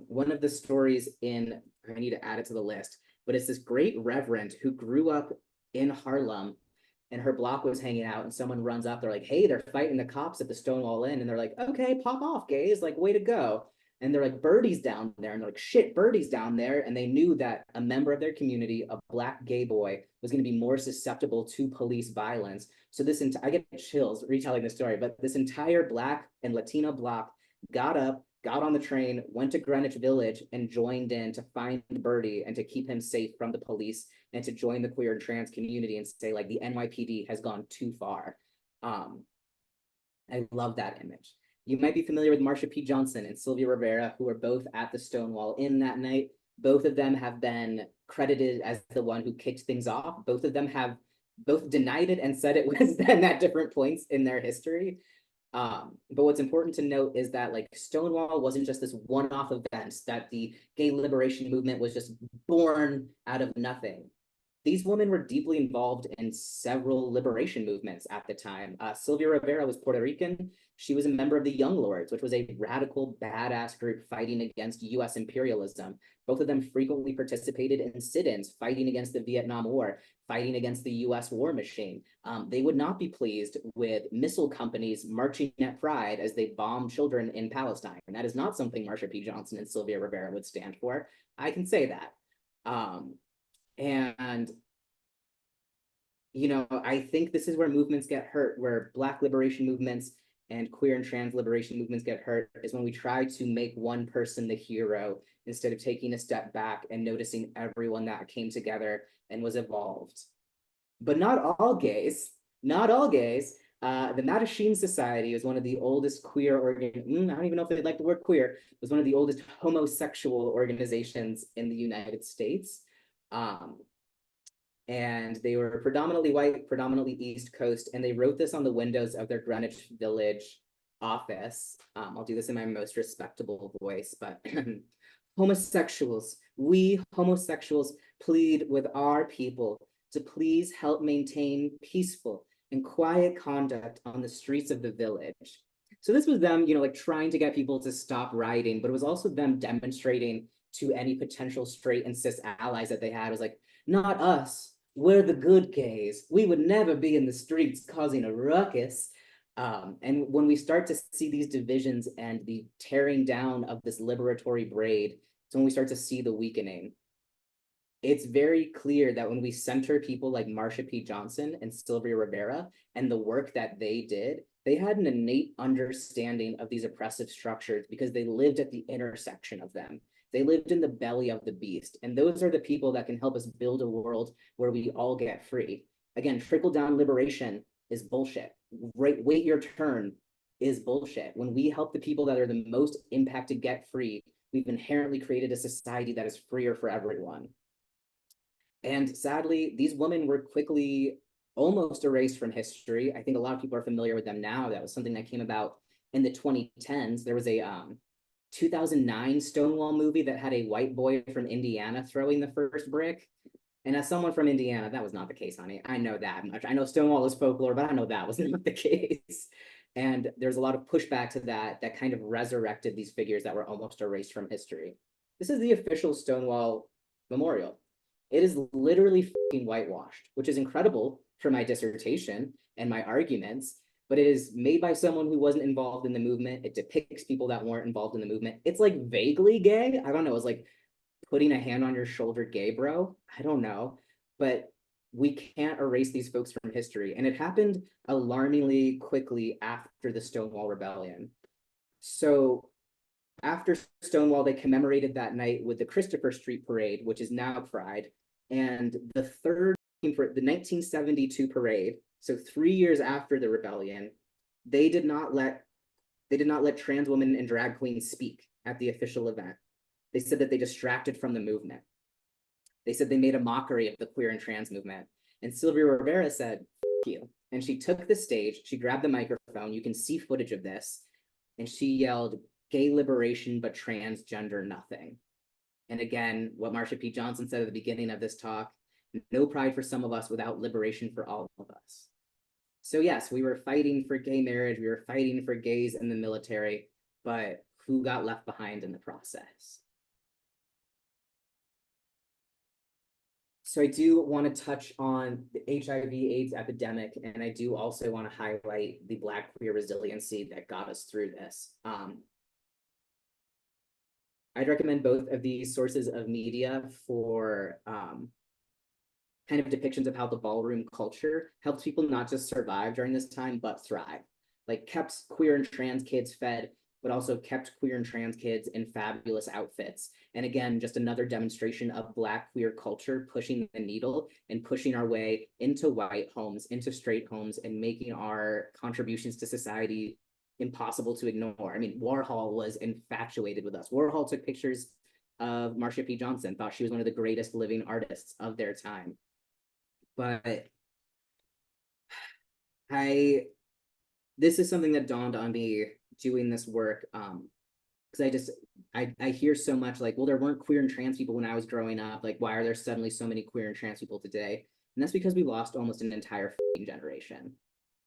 One of the stories I need to add it to the list, but it's this great reverend who grew up in Harlem, and her block was hanging out, and someone runs up, they're like, "Hey, they're fighting the cops at the Stonewall Inn." And they're like, "Okay, pop off, gays, like, way to go." And they're like, "Birdie's down there." And they're like, "Shit, Birdie's down there." And they knew that a member of their community, a Black gay boy, was going to be more susceptible to police violence. So I get chills retelling the story, but this entire Black and Latino block got up, got on the train, went to Greenwich Village, and joined in to find Birdie and to keep him safe from the police, and to join the queer and trans community and say, like, the NYPD has gone too far. I love that image. You might be familiar with Marsha P. Johnson and Sylvia Rivera, who were both at the Stonewall Inn that night. Both of them have been credited as the one who kicked things off. Both of them have both denied it and said it was them at different points in their history. But what's important to note is that, like, Stonewall wasn't just this one-off event, that the gay liberation movement was just born out of nothing. These women were deeply involved in several liberation movements at the time. Sylvia Rivera was Puerto Rican. She was a member of the Young Lords, which was a radical, badass group fighting against US imperialism. Both of them frequently participated in sit-ins, fighting against the Vietnam War, fighting against the US war machine. They would not be pleased with missile companies marching at Pride as they bombed children in Palestine. And that is not something Marsha P. Johnson and Sylvia Rivera would stand for. I can say that. And, you know, I think this is where movements get hurt, where Black liberation movements and queer and trans liberation movements get hurt, is when we try to make one person the hero instead of taking a step back and noticing everyone that came together and was evolved. But not all gays, not all gays. The Mattachine Society is one of the oldest queer I don't even know if they like the word queer, was one of the oldest homosexual organizations in the United States. And they were predominantly white, predominantly East Coast, and they wrote this on the windows of their Greenwich Village office. I'll do this in my most respectable voice, but we homosexuals plead with our people to please help maintain peaceful and quiet conduct on the streets of the village. So this was them, you know, like, trying to get people to stop rioting, but it was also them demonstrating to any potential straight and cis allies that they had. It was like, not us, we're the good gays. We would never be in the streets causing a ruckus. And when we start to see these divisions and the tearing down of this liberatory braid, it's when we start to see the weakening. It's very clear that when we center people like Marsha P. Johnson and Sylvia Rivera and the work that they did, they had an innate understanding of these oppressive structures because they lived at the intersection of them. They lived in the belly of the beast. And those are the people that can help us build a world where we all get free. Again, trickle down liberation is bullshit. Wait your turn is bullshit. When we help the people that are the most impacted get free, we've inherently created a society that is freer for everyone. And sadly, these women were quickly almost erased from history. I think a lot of people are familiar with them now. That was something that came about in the 2010s. There was a 2009 Stonewall movie that had a white boy from Indiana throwing the first brick. And as someone from Indiana, that was not the case, honey. I know that much. I know Stonewall is folklore, but I know that was not the case. And there's a lot of pushback to that that kind of resurrected these figures that were almost erased from history. This is the official Stonewall Memorial. It is literally fucking whitewashed, which is incredible for my dissertation and my arguments, but it is made by someone who wasn't involved in the movement. It depicts people that weren't involved in the movement. It's like vaguely gay. I don't know. It's like putting a hand on your shoulder gay, bro. I don't know. But we can't erase these folks from history. And it happened alarmingly quickly after the Stonewall Rebellion. So after Stonewall, they commemorated that night with the Christopher Street Parade, which is now Pride. And the 1972 parade, so 3 years after the rebellion, they did not let trans women and drag queens speak at the official event. They said that they distracted from the movement. They said they made a mockery of the queer and trans movement. And Sylvia Rivera said, "F you." And she took the stage, she grabbed the microphone, you can see footage of this, and she yelled, "Gay liberation, but transgender nothing." And again, what Marsha P. Johnson said at the beginning of this talk, no pride for some of us without liberation for all of us. So yes, we were fighting for gay marriage, we were fighting for gays in the military, but who got left behind in the process? So I do want to touch on the HIV/AIDS epidemic, and I do also want to highlight the Black queer resiliency that got us through this. I'd recommend both of these sources of media for kind of depictions of how the ballroom culture helped people not just survive during this time, but thrive. Like kept queer and trans kids fed, but also kept queer and trans kids in fabulous outfits. And again, just another demonstration of Black queer culture pushing the needle and pushing our way into white homes, into straight homes, and making our contributions to society impossible to ignore. I mean, Warhol was infatuated with us. Warhol took pictures of Marsha P. Johnson, thought she was one of the greatest living artists of their time. But this is something that dawned on me doing this work, because I hear so much like, well, there weren't queer and trans people when I was growing up. Like, why are there suddenly so many queer and trans people today? And that's because we lost almost an entire generation,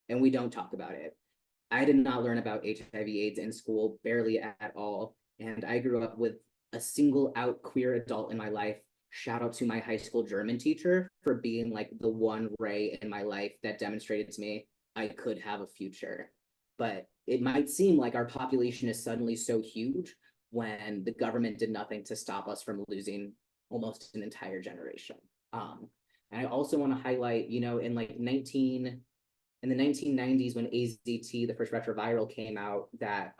and we don't talk about it. I did not learn about HIV/AIDS in school, barely at all. And I grew up with a single out queer adult in my life. Shout out to my high school German teacher for being like the one ray in my life that demonstrated to me I could have a future. But it might seem like our population is suddenly so huge when the government did nothing to stop us from losing almost an entire generation. And I also want to highlight, you know, in the 1990s, when AZT, the first retroviral, came out, that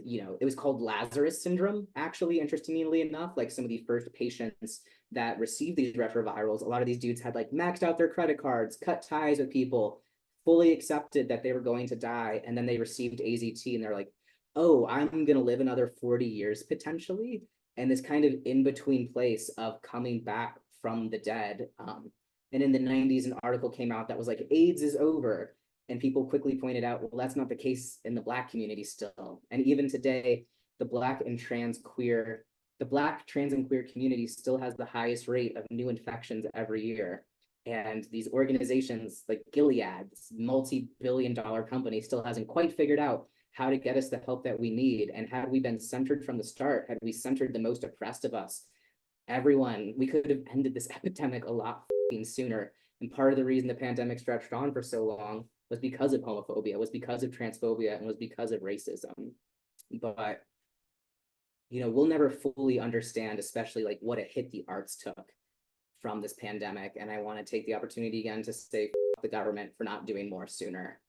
you know, it was called Lazarus syndrome, actually, interestingly enough. Like some of the first patients that received these retrovirals, a lot of these dudes had like maxed out their credit cards, cut ties with people, fully accepted that they were going to die, and then they received AZT and they're like, oh, I'm going to live another 40 years potentially. And this kind of in-between place of coming back from the dead. And in the 90s, an article came out that was like, AIDS is over. And people quickly pointed out, well, that's not the case in the Black community still. And even today, the Black, trans, and queer community still has the highest rate of new infections every year. And these organizations like Gilead, this multi-billion-dollar company, still hasn't quite figured out how to get us the help that we need. And had we been centered from the start, had we centered the most oppressed of us, we could have ended this epidemic a lot sooner. And part of the reason the pandemic stretched on for so long was because of homophobia, was because of transphobia, and was because of racism. But, you know, we'll never fully understand, especially like what a hit the arts took from this pandemic. And I want to take the opportunity again to say the government for not doing more sooner.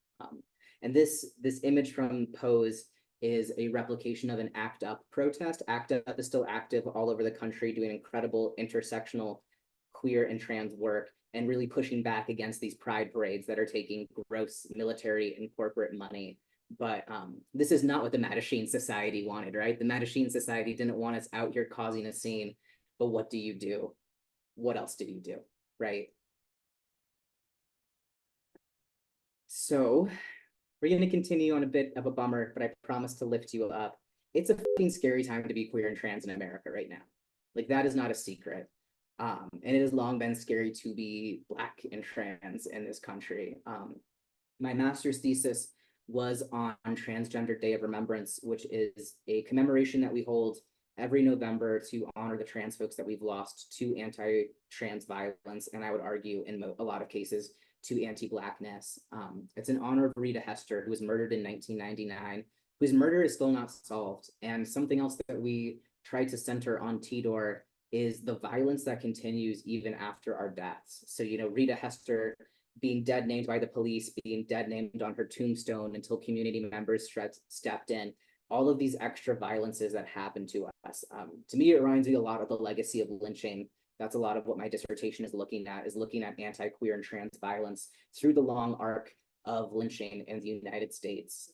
And this image from Pose is a replication of an ACT UP protest. ACT UP is still active all over the country, doing incredible intersectional queer and trans work, and really pushing back against these pride parades that are taking gross military and corporate money. But this is not what the Mattachine Society wanted, right? The Mattachine Society didn't want us out here causing a scene, but what do you do? What else do you do, right? So we're going to continue on a bit of a bummer, but I promise to lift you up. It's a fucking scary time to be queer and trans in America right now. Like, that is not a secret. And it has long been scary to be Black and trans in this country. My master's thesis was on Transgender Day of Remembrance, which is a commemoration that we hold every November to honor the trans folks that we've lost to anti-trans violence, and I would argue in a lot of cases to anti-Blackness. It's in honor of Rita Hester, who was murdered in 1999, whose murder is still not solved. And something else that we try to center on TDOR is the violence that continues even after our deaths. So, you know, Rita Hester being dead named by the police, being dead named on her tombstone until community members stepped in, all of these extra violences that happen to us. To me, it reminds me a lot of the legacy of lynching. That's a lot of what my dissertation is looking at anti-queer and trans violence through the long arc of lynching in the United States.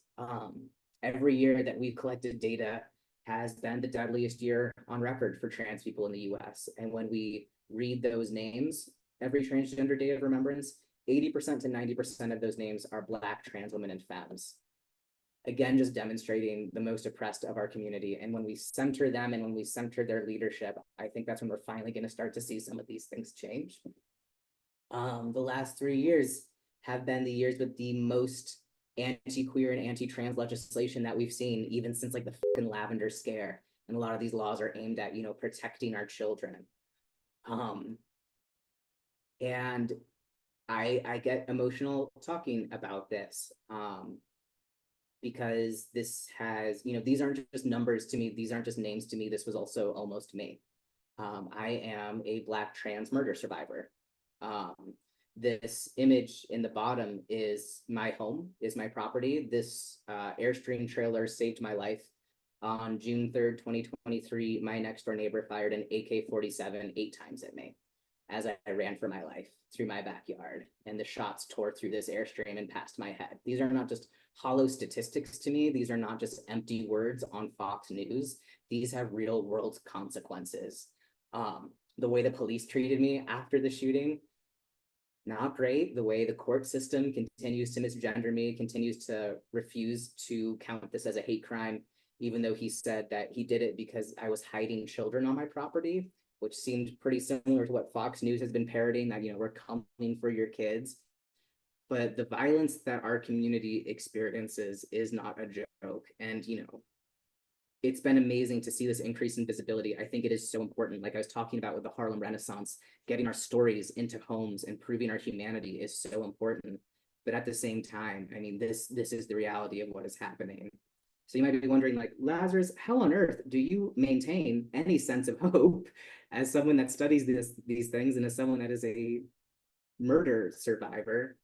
Every year that we've collected data has been the deadliest year on record for trans people in the US. And when we read those names, every Transgender Day of Remembrance, 80% to 90% of those names are Black trans women and femmes. Again, just demonstrating the most oppressed of our community. And when we center them and when we center their leadership, I think that's when we're finally going to start to see some of these things change. The last 3 years have been the years with the most anti-queer and anti-trans legislation that we've seen, even since like the fucking Lavender Scare. And a lot of these laws are aimed at, you know, protecting our children. And I get emotional talking about this. Because this has, you know, these aren't just numbers to me, these aren't just names to me, this was also almost me. I am a Black trans murder survivor. This image in the bottom is my home, is my property. This Airstream trailer saved my life. On June 3rd, 2023, my next door neighbor fired an AK-47 8 times at me as I ran for my life through my backyard, and the shots tore through this Airstream and past my head. These are not just hollow statistics to me. These are not just empty words on Fox News. These have real world consequences. The way the police treated me after the shooting, not great. The way the court system continues to misgender me, continues to refuse to count this as a hate crime, even though he said that he did it because I was hiding children on my property, which seemed pretty similar to what Fox News has been parroting, that, you know, we're coming for your kids. But the violence that our community experiences is not a joke. And, you know, it's been amazing to see this increase in visibility. I think it is so important. Like I was talking about with the Harlem Renaissance, getting our stories into homes and proving our humanity is so important. But at the same time, I mean, this is the reality of what is happening. So you might be wondering, like, Lazarus, how on earth do you maintain any sense of hope as someone that studies these things and as someone that is a murder survivor?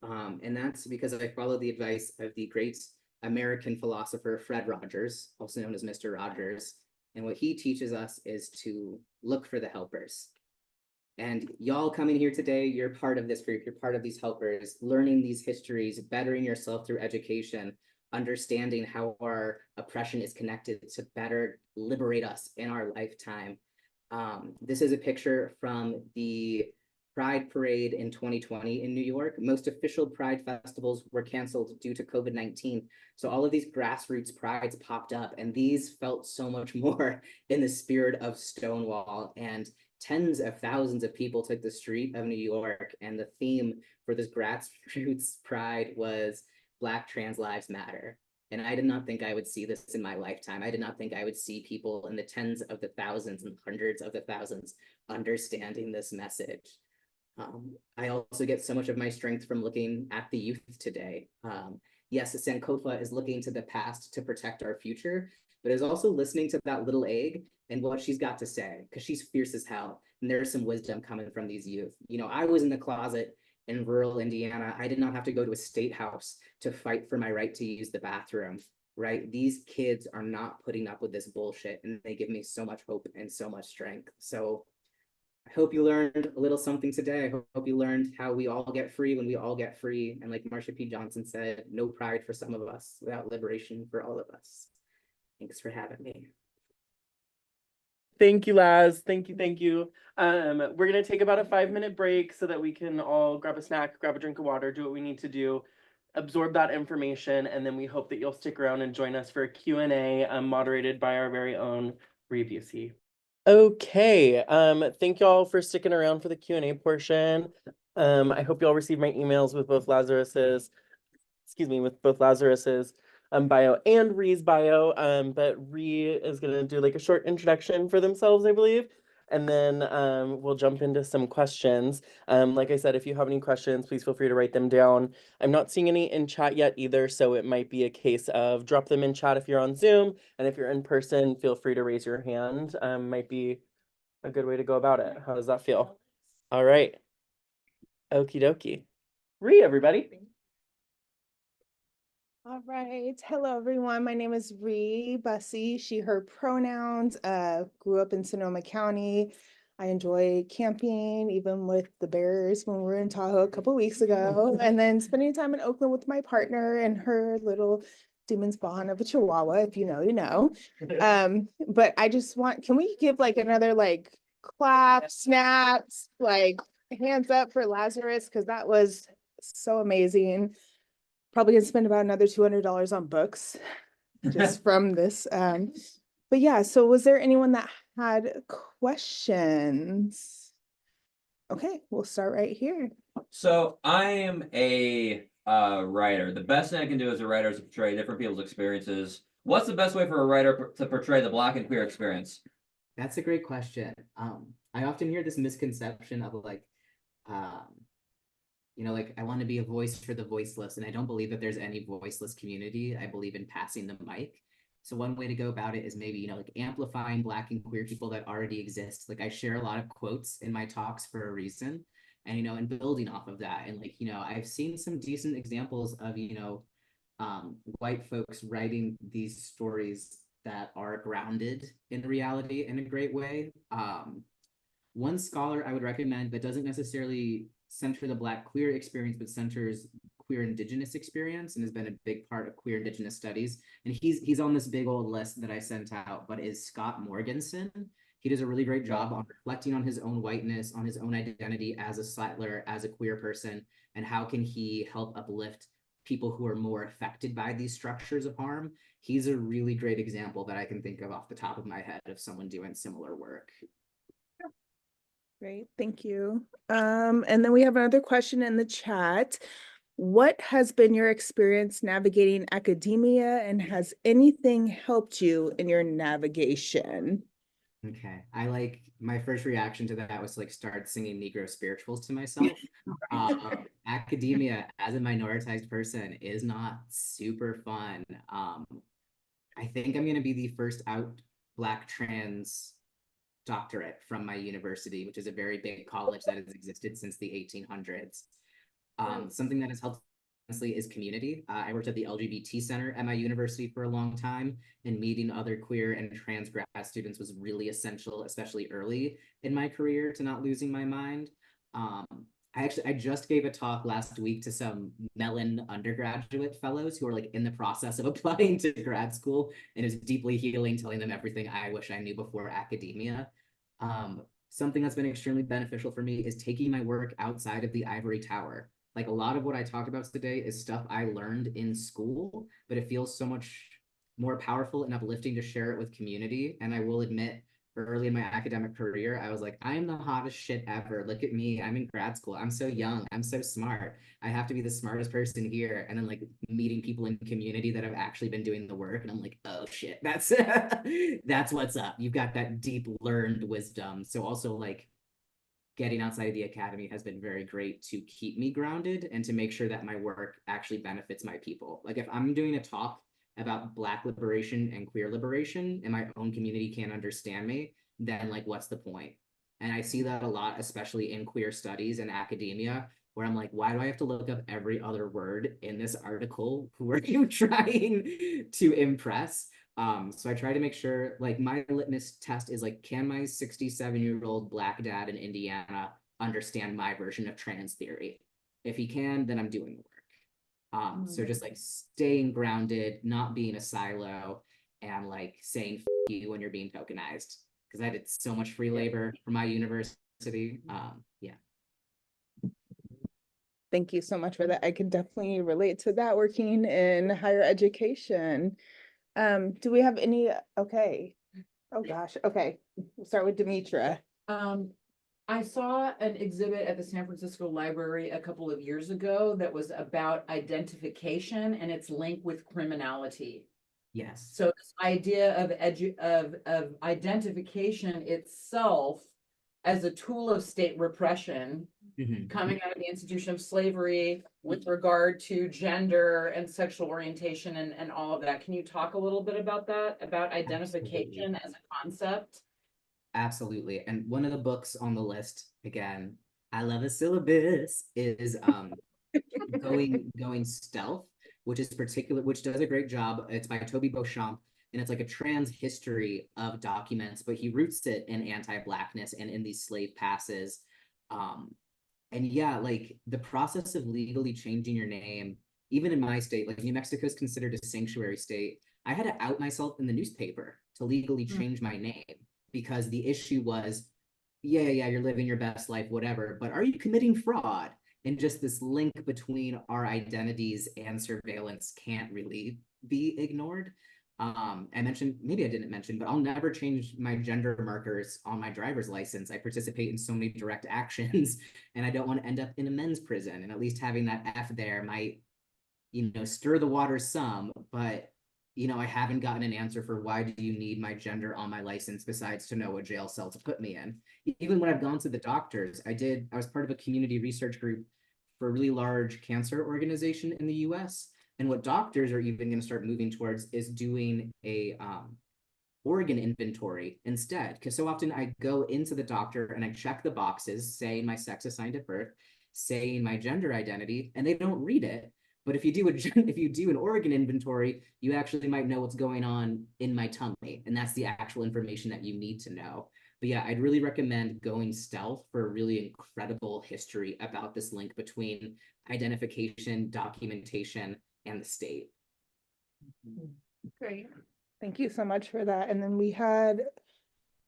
And that's because I follow the advice of the great American philosopher Fred Rogers, also known as Mr. Rogers. And what he teaches us is to look for the helpers. And y'all coming here today, you're part of this group, you're part of these helpers, learning these histories, bettering yourself through education, understanding how our oppression is connected to better liberate us in our lifetime. This is a picture from the Pride Parade in 2020 in New York. Most official Pride festivals were canceled due to COVID-19. So all of these grassroots prides popped up, and these felt so much more in the spirit of Stonewall. And tens of thousands of people took the street of New York, and the theme for this grassroots pride was Black Trans Lives Matter. And I did not think I would see this in my lifetime. I did not think I would see people in the tens of the thousands and hundreds of the thousands understanding this message. I also get so much of my strength from looking at the youth today. Yes, Sankofa is looking to the past to protect our future, but is also listening to that little egg and what she's got to say, because she's fierce as hell. And there's some wisdom coming from these youth. You know, I was in the closet in rural Indiana. I did not have to go to a state house to fight for my right to use the bathroom, right? These kids are not putting up with this bullshit, and they give me so much hope and so much strength. So I hope you learned a little something today. I hope you learned how we all get free when we all get free. And like Marsha P. Johnson said, no pride for some of us without liberation for all of us. Thanks for having me. Thank you, Laz. Thank you, thank you. We're gonna take about a 5-minute break so that we can all grab a snack, grab a drink of water, do what we need to do, absorb that information, and then we hope that you'll stick around and join us for a Q&A moderated by our very own Bree Busey. Okay, thank y'all for sticking around for the Q&A portion. I hope y'all received my emails with both Lazarus's bio and Ree's bio. But Ree is gonna do like a short introduction for themselves, I believe. And then we'll jump into some questions. Like I said, if you have any questions, please feel free to write them down. I'm not seeing any in chat yet either, so it might be a case of drop them in chat if you're on Zoom, and if you're in person, feel free to raise your hand. Might be a good way to go about it. How does that feel? All right. Okie dokie. Ree, everybody. All right. Hello, everyone. My name is Ree Bussey, she, her pronouns. Grew up in Sonoma County. I enjoy camping, even with the bears when we were in Tahoe a couple weeks ago, and then spending time in Oakland with my partner and her little demon spawn of a Chihuahua. If you know, you know. But I just want, can we give like another like clap, snaps, like hands up for Lazarus, because that was so amazing. Probably gonna spend about another $200 on books just from this. But yeah, so was there anyone that had questions? Okay, we'll start right here. So I am a writer. The best thing I can do as a writer is to portray different people's experiences. What's the best way for a writer to portray the Black and queer experience? That's a great question. I often hear this misconception of like, like I want to be a voice for the voiceless, and I don't believe that there's any voiceless community. I believe in passing the mic. So one way to go about it is maybe, like amplifying Black and queer people that already exist. Like I share a lot of quotes in my talks for a reason, and, and building off of that. And like, I've seen some decent examples of, white folks writing these stories that are grounded in reality in a great way. One scholar I would recommend that doesn't necessarily center the Black queer experience, but centers queer Indigenous experience and has been a big part of queer Indigenous studies. And he's on this big old list that I sent out, but is Scott Morganson. He does a really great job on reflecting on his own whiteness, on his own identity as a settler, as a queer person, and how can he help uplift people who are more affected by these structures of harm. He's a really great example that I can think of off the top of my head of someone doing similar work. Great, thank you. And then we have another question in the chat. What has been your experience navigating academia, and has anything helped you in your navigation? Okay, my first reaction to that was like start singing Negro spirituals to myself. Academia as a minoritized person is not super fun. I think I'm going to be the first out Black trans doctorate from my university, which is a very big college that has existed since the 1800s. Something that has helped honestly is community. I worked at the LGBT Center at my university for a long time, and meeting other queer and trans grad students was really essential, especially early in my career, to not losing my mind. I just gave a talk last week to some Mellon undergraduate fellows who are like in the process of applying to grad school, and it was deeply healing, telling them everything I wish I knew before academia. Something that's been extremely beneficial for me is taking my work outside of the ivory tower. Like a lot of what I talked about today is stuff I learned in school, but it feels so much more powerful and uplifting to share it with community. And I will admit, early in my academic career, I was like, I am the hottest shit ever. Look at me. I'm in grad school. I'm so young. I'm so smart. I have to be the smartest person here. And then like meeting people in community that have actually been doing the work. And I'm like, oh shit, that's that's what's up. You've got that deep learned wisdom. So also like getting outside of the academy has been very great to keep me grounded and to make sure that my work actually benefits my people. Like if I'm doing a talk about Black liberation and queer liberation and my own community can't understand me, then like what's the point? And I see that a lot, especially in queer studies and academia, where I'm like, why do I have to look up every other word in this article? Who are you trying to impress? So I try to make sure, like, my litmus test is like, can my 67-year-old Black dad in Indiana understand my version of trans theory? If he can, then I'm doing the work. So just like staying grounded, not being a silo, and like saying F you when you're being tokenized, because I did so much free labor for my university. Yeah. Thank you so much for that. I can definitely relate to that working in higher education. Do we have any, okay. Oh gosh, okay. We'll start with Demetra. I saw an exhibit at the San Francisco Library a couple of years ago that was about identification and its link with criminality. Yes. So this idea of identification itself as a tool of state repression coming out of the institution of slavery with regard to gender and sexual orientation and all of that. Can you talk a little bit about that, about identification as a concept? Absolutely. And one of the books on the list, again, I love a syllabus, is Going Stealth, which does a great job. It's by Toby Beauchamp, and it's like a trans history of documents, but he roots it in anti-Blackness and in these slave passes. And yeah, like the process of legally changing your name, even in my state, like New Mexico is considered a sanctuary state. I had to out myself in the newspaper to legally change my name, because the issue was, yeah, you're living your best life, whatever, but are you committing fraud? And just this link between our identities and surveillance can't really be ignored. I mentioned, maybe I didn't mention, but I'll never change my gender markers on my driver's license. I participate in so many direct actions, and I don't want to end up in a men's prison. And at least having that F there might, stir the waters some, but I haven't gotten an answer for why do you need my gender on my license besides to know what jail cell to put me in. Even when I've gone to the doctors, I was part of a community research group for a really large cancer organization in the US. And what doctors are even going to start moving towards is doing a organ inventory instead. Because so often I go into the doctor and I check the boxes, saying my sex assigned at birth, saying my gender identity, and they don't read it. But if you do an organ inventory, you actually might know what's going on in my tummy, and that's the actual information that you need to know. But yeah, I'd really recommend Going Stealth for a really incredible history about this link between identification, documentation, and the state. Great. Thank you so much for that. And then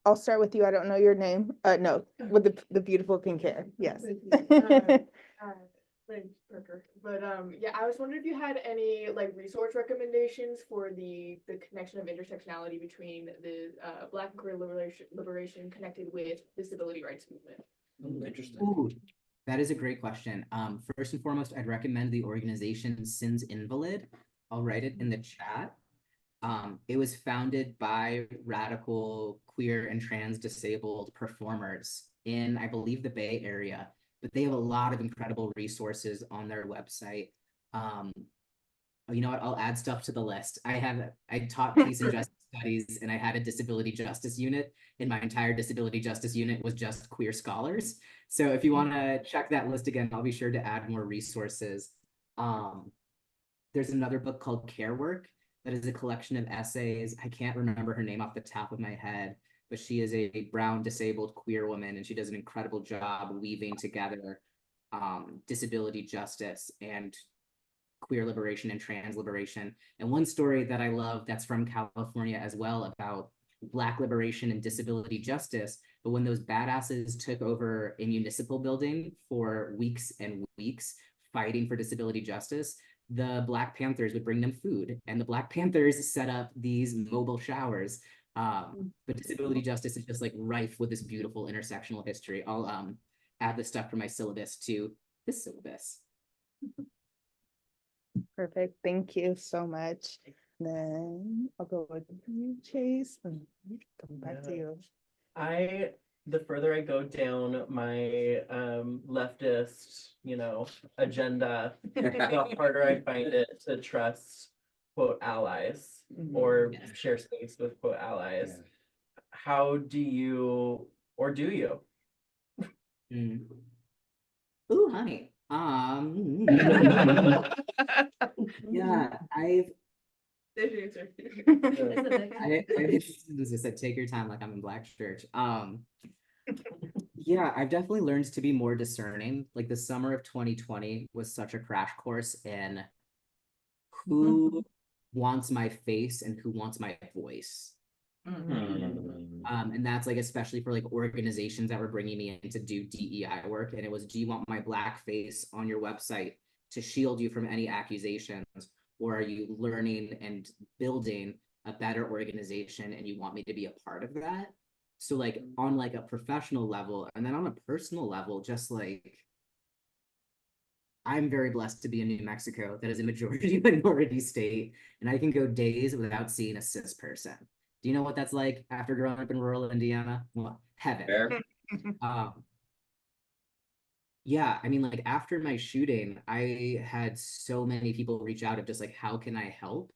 I'll start with you. I don't know your name. No, with the beautiful pink hair. Yes. Parker. But yeah, I was wondering if you had any like resource recommendations for the connection of intersectionality between the Black and queer liberation connected with disability rights movement. Interesting. Ooh, that is a great question. First and foremost, I'd recommend the organization Sins Invalid. I'll write it in the chat. It was founded by radical queer and trans disabled performers in, I believe, the Bay Area, but they have a lot of incredible resources on their website. You know what? I'll add stuff to the list. I taught peace and justice studies, and I had a disability justice unit, and my entire disability justice unit was just queer scholars. So if you want to check that list again, I'll be sure to add more resources. There's another book called Care Work that is a collection of essays. I can't remember her name off the top of my head, but she is a brown disabled queer woman, and she does an incredible job weaving together disability justice and queer liberation and trans liberation. And one story that I love that's from California as well about Black liberation and disability justice, but when those badasses took over a municipal building for weeks and weeks fighting for disability justice, the Black Panthers would bring them food, and the Black Panthers set up these mobile showers. But disability justice is just like rife with this beautiful intersectional history. I'll add the stuff from my syllabus to this syllabus. Perfect. Thank you so much. Then I'll go with you, Chase, and come back to you. The further I go down my leftist, agenda, the harder I find it to trust quote allies or share space with quote allies. Yeah. How do you, or do you? Ooh, honey. Yeah, I've There's your answer. just said take your time like I'm in Black church. Yeah, I've definitely learned to be more discerning. Like the summer of 2020 was such a crash course in who wants my face and who wants my voice. And that's like especially for like organizations that were bringing me in to do DEI work, and it was, do you want my Black face on your website to shield you from any accusations, or are you learning and building a better organization and you want me to be a part of that? So like on like a professional level, and then on a personal level, just like I'm very blessed to be in New Mexico that is a majority minority state, and I can go days without seeing a cis person. Do you know what that's like after growing up in rural Indiana? Well, heaven. Fair. Yeah, I mean, like after my shooting, I had so many people reach out of just like, how can I help?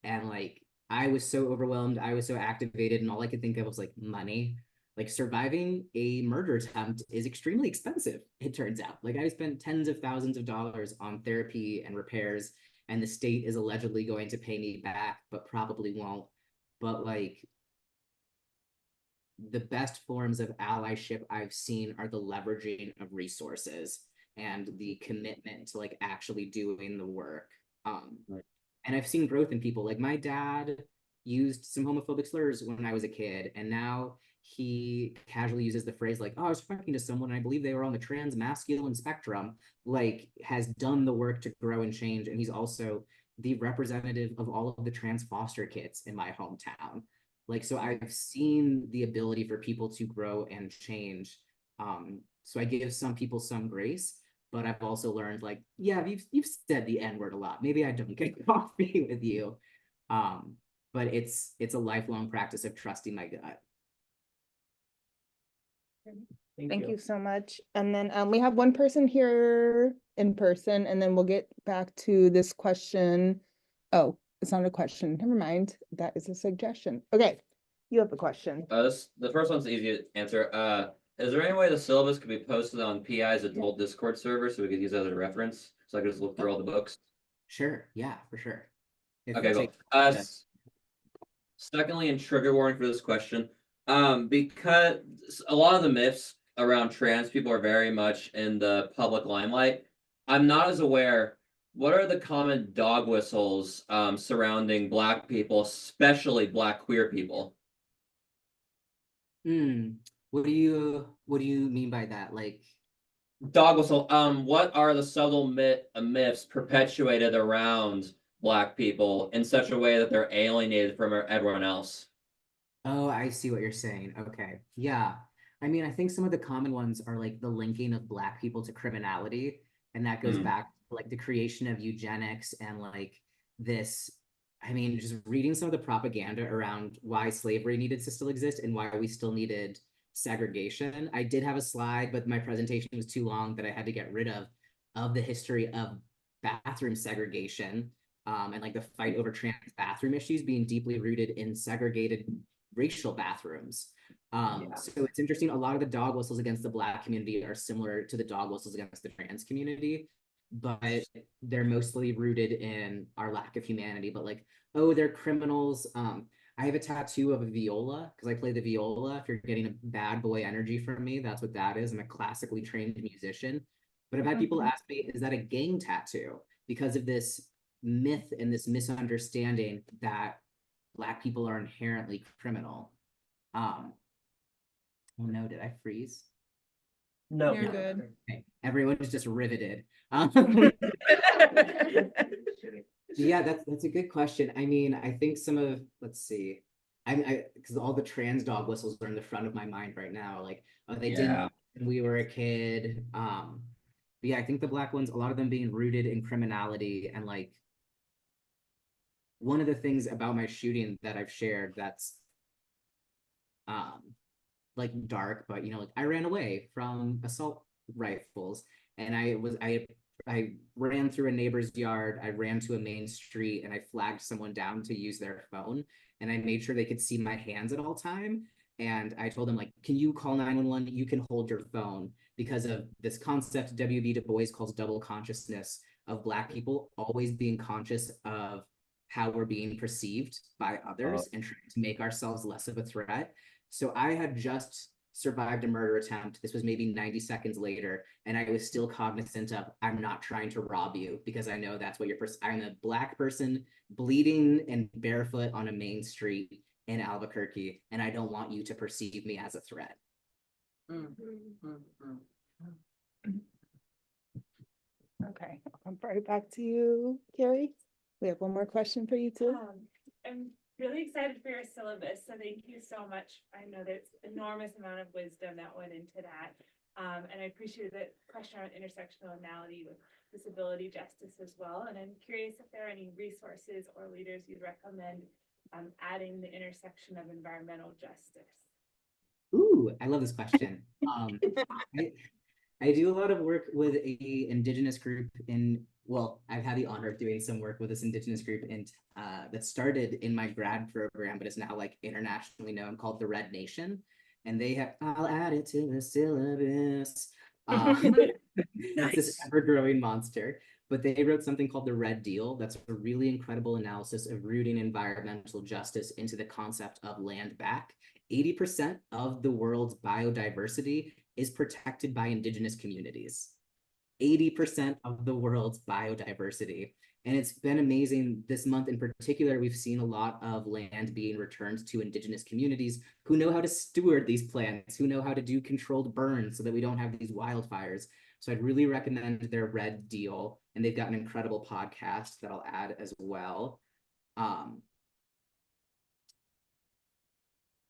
And like, I was so overwhelmed, I was so activated, and all I could think of was like money. Like surviving a murder attempt is extremely expensive, it turns out. Like I spent tens of thousands of dollars on therapy and repairs, and the state is allegedly going to pay me back, but probably won't. But like the best forms of allyship I've seen are the leveraging of resources and the commitment to like actually doing the work. Right. And I've seen growth in people. Like my dad used some homophobic slurs when I was a kid, and now he casually uses the phrase like, "Oh, I was talking to someone and I believe they were on the trans masculine spectrum." Like has done the work to grow and change, and he's also the representative of all of the trans foster kids in my hometown. Like, so I've seen the ability for people to grow and change. So I give some people some grace, but I've also learned like, yeah, you've said the N-word a lot. Maybe I don't get coffee with you. But it's a lifelong practice of trusting my gut. Thank you so much. And then we have one person here in person, and then we'll get back to this question. Oh, it's not a question. Never mind. That is a suggestion. Okay, you have a question. The first one's the easy to answer. Is there any way the syllabus could be posted on PI's adult Discord server so we could use that as a reference? So I could just look through all the books. Sure, yeah, for sure. Okay, cool. Secondly, and trigger warning for this question, because a lot of the myths around trans people are very much in the public limelight, I'm not as aware. What are the common dog whistles surrounding Black people, especially Black queer people? What do you mean by that? Like Dog whistle. What are the subtle myths perpetuated around Black people in such a way that they're alienated from everyone else? Oh, I see what you're saying. Okay. Yeah. I mean, I think some of the common ones are like the linking of Black people to criminality. And that goes back to like the creation of eugenics and like this. I mean, just reading some of the propaganda around why slavery needed to still exist and why we still needed segregation. I did have a slide, but my presentation was too long that I had to get rid of the history of bathroom segregation and like the fight over trans bathroom issues being deeply rooted in segregated racial bathrooms. So it's interesting. A lot of the dog whistles against the Black community are similar to the dog whistles against the trans community, but they're mostly rooted in our lack of humanity. But like, oh, they're criminals. I have a tattoo of a viola because I play the viola. If you're getting a bad boy energy from me, that's what that is. I'm a classically trained musician. But I've had people ask me, is that a gang tattoo? Because of this myth and this misunderstanding that Black people are inherently criminal. Oh no, did I freeze? No. You're good. Okay. Everyone is just riveted. Yeah, that's a good question. I mean, I think some of, let's see, I because all the trans dog whistles are in the front of my mind right now. Like, oh, they didn't when we were a kid. But yeah, I think the Black ones, a lot of them being rooted in criminality, and like one of the things about my shooting that I've shared that's like dark, but you know, like I ran away from assault rifles, and I ran through a neighbor's yard, I ran to a main street, and I flagged someone down to use their phone, and I made sure they could see my hands at all time. And I told him, like, can you call 911? You can hold your phone, because of this concept W.B. Du Bois calls double consciousness, of Black people always being conscious of how we're being perceived by others and trying to make ourselves less of a threat. So I had just survived a murder attempt. This was maybe 90 seconds later, and I was still cognizant of, I'm not trying to rob you, because I know that's what I'm a Black person bleeding and barefoot on a main street in Albuquerque, and I don't want you to perceive me as a threat. Okay, I'll come right back to you, Carrie. We have one more question for you too. I'm really excited for your syllabus, so thank you so much. I know there's enormous amount of wisdom that went into that. And I appreciate the question on intersectionality with disability justice as well. And I'm curious if there are any resources or leaders you'd recommend adding the intersection of environmental justice. Ooh, I love this question. I do a lot of work with a Indigenous group I've had the honor of doing some work with this Indigenous group that started in my grad program, but is now like internationally known, called the Red Nation. And I'll add it to the syllabus. It's this ever-growing monster. But they wrote something called the Red Deal. That's a really incredible analysis of rooting environmental justice into the concept of land back. 80% of the world's biodiversity is protected by Indigenous communities. 80% of the world's biodiversity. And it's been amazing. This month in particular, we've seen a lot of land being returned to Indigenous communities who know how to steward these plants, who know how to do controlled burns so that we don't have these wildfires. So I'd really recommend their Red Deal, and they've got an incredible podcast that I'll add as well.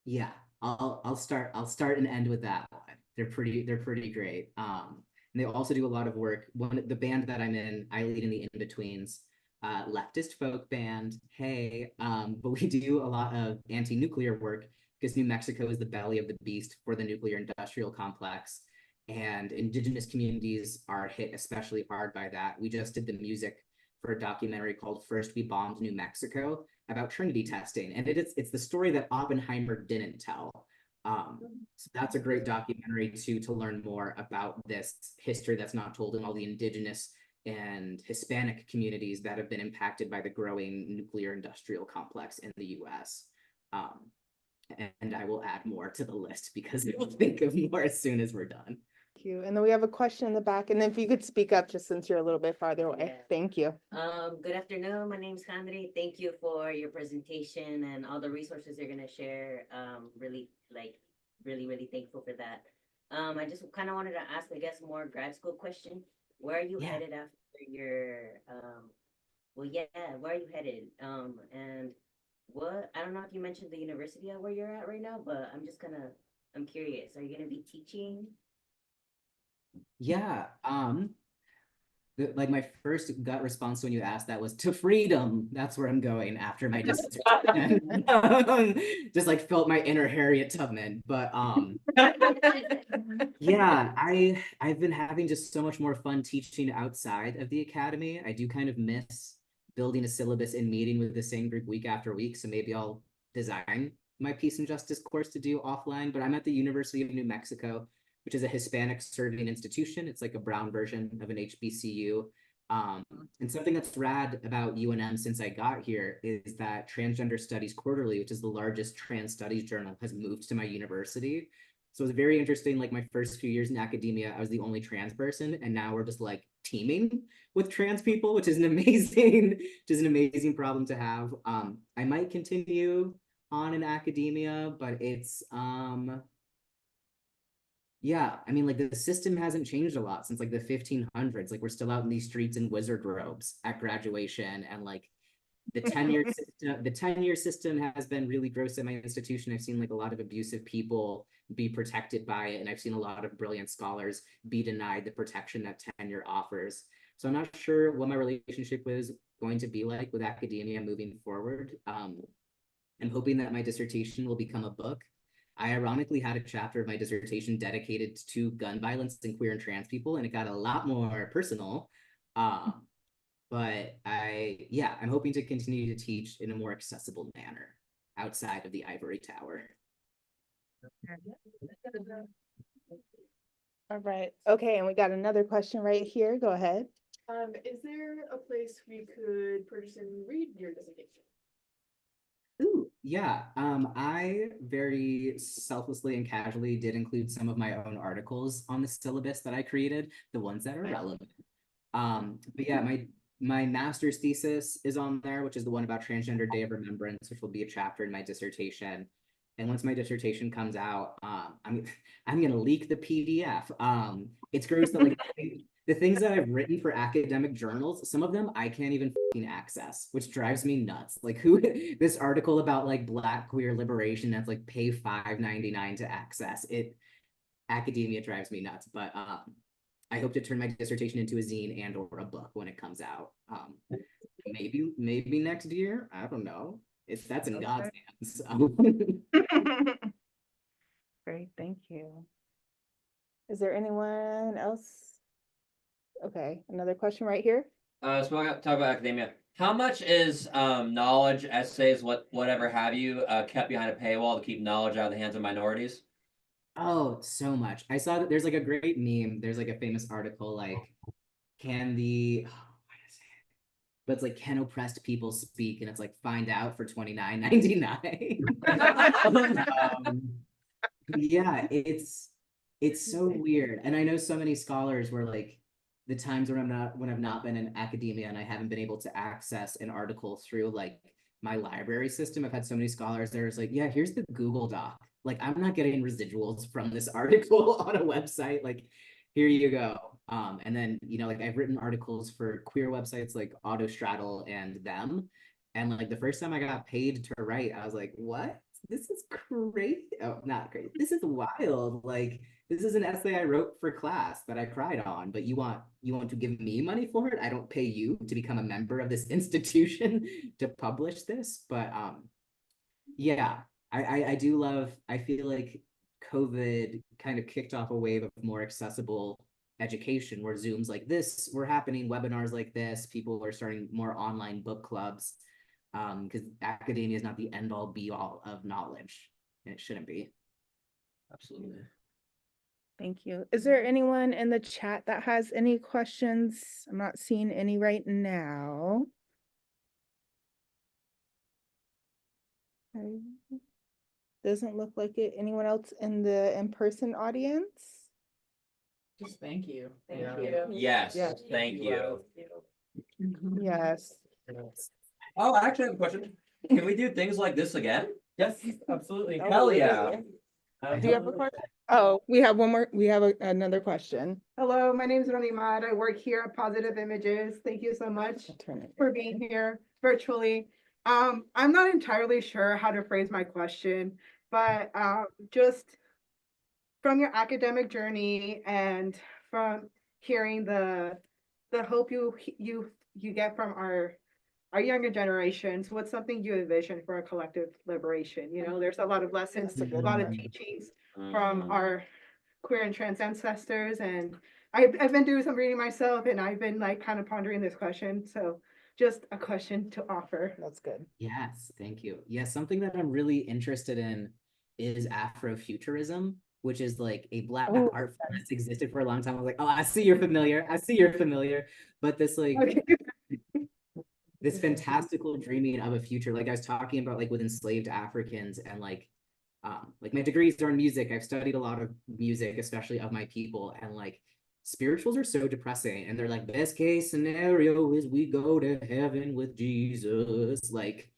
Yeah, I'll start and end with that one. They're pretty great. And they also do a lot of work. The band that I'm in, I lead in the In-Betweens, leftist folk band. Hey, but we do a lot of anti-nuclear work, because New Mexico is the belly of the beast for the nuclear industrial complex. And Indigenous communities are hit especially hard by that. We just did the music for a documentary called First We Bombed New Mexico, about Trinity testing. And it's the story that Oppenheimer didn't tell. So that's a great documentary to learn more about this history that's not told in all the Indigenous and Hispanic communities that have been impacted by the growing nuclear industrial complex in the US. And I will add more to the list, because we'll think of more as soon as we're done. Thank you. And then we have a question in the back, and then if you could speak up just since you're a little bit farther away. Yeah. Thank you. Good afternoon. My name is Kandri. Thank you for your presentation and all the resources you're gonna share. Really thankful for that. I just kind of wanted to ask, I guess, more grad school question. Where are you headed after your where are you headed? And I don't know if you mentioned the university where you're at right now, but I'm curious. Are you gonna be teaching? Yeah, like my first gut response when you asked that was to freedom. That's where I'm going after my dissertation. Just like felt my inner Harriet Tubman. But yeah, I've been having just so much more fun teaching outside of the academy. I do kind of miss building a syllabus and meeting with the same group week after week. So maybe I'll design my peace and justice course to do offline. But I'm at the University of New Mexico, which is a Hispanic serving institution. It's like a brown version of an HBCU. And something that's rad about UNM since I got here is that Transgender Studies Quarterly, which is the largest trans studies journal, has moved to my university. So it's very interesting. Like my first few years in academia, I was the only trans person, and now we're just like teaming with trans people, which is an amazing problem to have. I might continue on in academia, but it's yeah, I mean, like the system hasn't changed a lot since like the 1500s. Like we're still out in these streets in wizard robes at graduation, and like the tenure system has been really gross at my institution. I've seen like a lot of abusive people be protected by it, and I've seen a lot of brilliant scholars be denied the protection that tenure offers. So I'm not sure what my relationship is going to be like with academia moving forward. I'm hoping that my dissertation will become a book. I ironically had a chapter of my dissertation dedicated to gun violence and queer and trans people, and it got a lot more personal. But I'm hoping to continue to teach in a more accessible manner outside of the ivory tower. All right. Okay, and we got another question right here. Go ahead. Is there a place we could purchase and read your dissertation? Ooh, yeah. I very selflessly and casually did include some of my own articles on the syllabus that I created, the ones that are relevant. But yeah, my master's thesis is on there, which is the one about Transgender Day of Remembrance, which will be a chapter in my dissertation. And once my dissertation comes out, I'm gonna leak the PDF. It's gross that like the things that I've written for academic journals, some of them I can't even access, which drives me nuts. Like who this article about like Black queer liberation that's like pay $5.99 to access it. Academia drives me nuts, but I hope to turn my dissertation into a zine and or a book when it comes out. Maybe next year. I don't know. That's in God's hands. So. Great, thank you. Is there anyone else? Okay, another question right here. So I talk about academia. How much is knowledge, essays, whatever have you, kept behind a paywall to keep knowledge out of the hands of minorities? Oh, so much. I saw that there's like a great meme. There's like a famous article like, can the what is it? But it's like, can oppressed people speak? And it's like, find out for $29.99. Yeah, it's so weird. And I know so many scholars where like the times when I've not been in academia and I haven't been able to access an article through like my library system, I've had so many scholars there's like, yeah, here's the Google Doc. Like I'm not getting residuals from this article on a website. Like, here you go. And then, you know, like I've written articles for queer websites like Autostraddle and them. And like the first time I got paid to write, I was like, what? This is crazy. Oh, not crazy. This is wild. Like, this is an essay I wrote for class that I cried on, but you want to give me money for it? I don't pay you to become a member of this institution to publish this. But yeah, I do love, I feel like COVID kind of kicked off a wave of more accessible education where Zooms like this were happening, webinars like this, people are starting more online book clubs, because academia is not the end all be all of knowledge. And it shouldn't be. Absolutely. Thank you. Is there anyone in the chat that has any questions? I'm not seeing any right now. Okay. Doesn't look like it. Anyone else in the in-person audience? Just thank you. Thank you. Yes, Yeah. thank you. Yes. Oh, I actually have a question. Can we do things like this again? Yes, absolutely. Hell yeah. Do you have a question? Oh, we have one more. We have another question. Hello, my name is Roni Mad. I work here at Positive Images. Thank you so much I'll turn it. for being here virtually. I'm not entirely sure how to phrase my question, but just from your academic journey and from hearing the hope you get from our younger generations, what's something you envision for a collective liberation? You know, there's a lot of lessons, a lot of teachings from our queer and trans ancestors, and I've been doing some reading myself, and I've been like kind of pondering this question. So just a question to offer. That's good. Yes, thank you. Yes, something that I'm really interested in is Afrofuturism, which is like a Black Oh, art form that's existed for a long time. I was like, oh, I see you're familiar. I see you're familiar. But this like Okay. this fantastical dreaming of a future, like I was talking about, like with enslaved Africans and like my degrees are in music. I've studied a lot of music, especially of my people, and like spirituals are so depressing. And they're like, best case scenario is we go to heaven with Jesus. Like,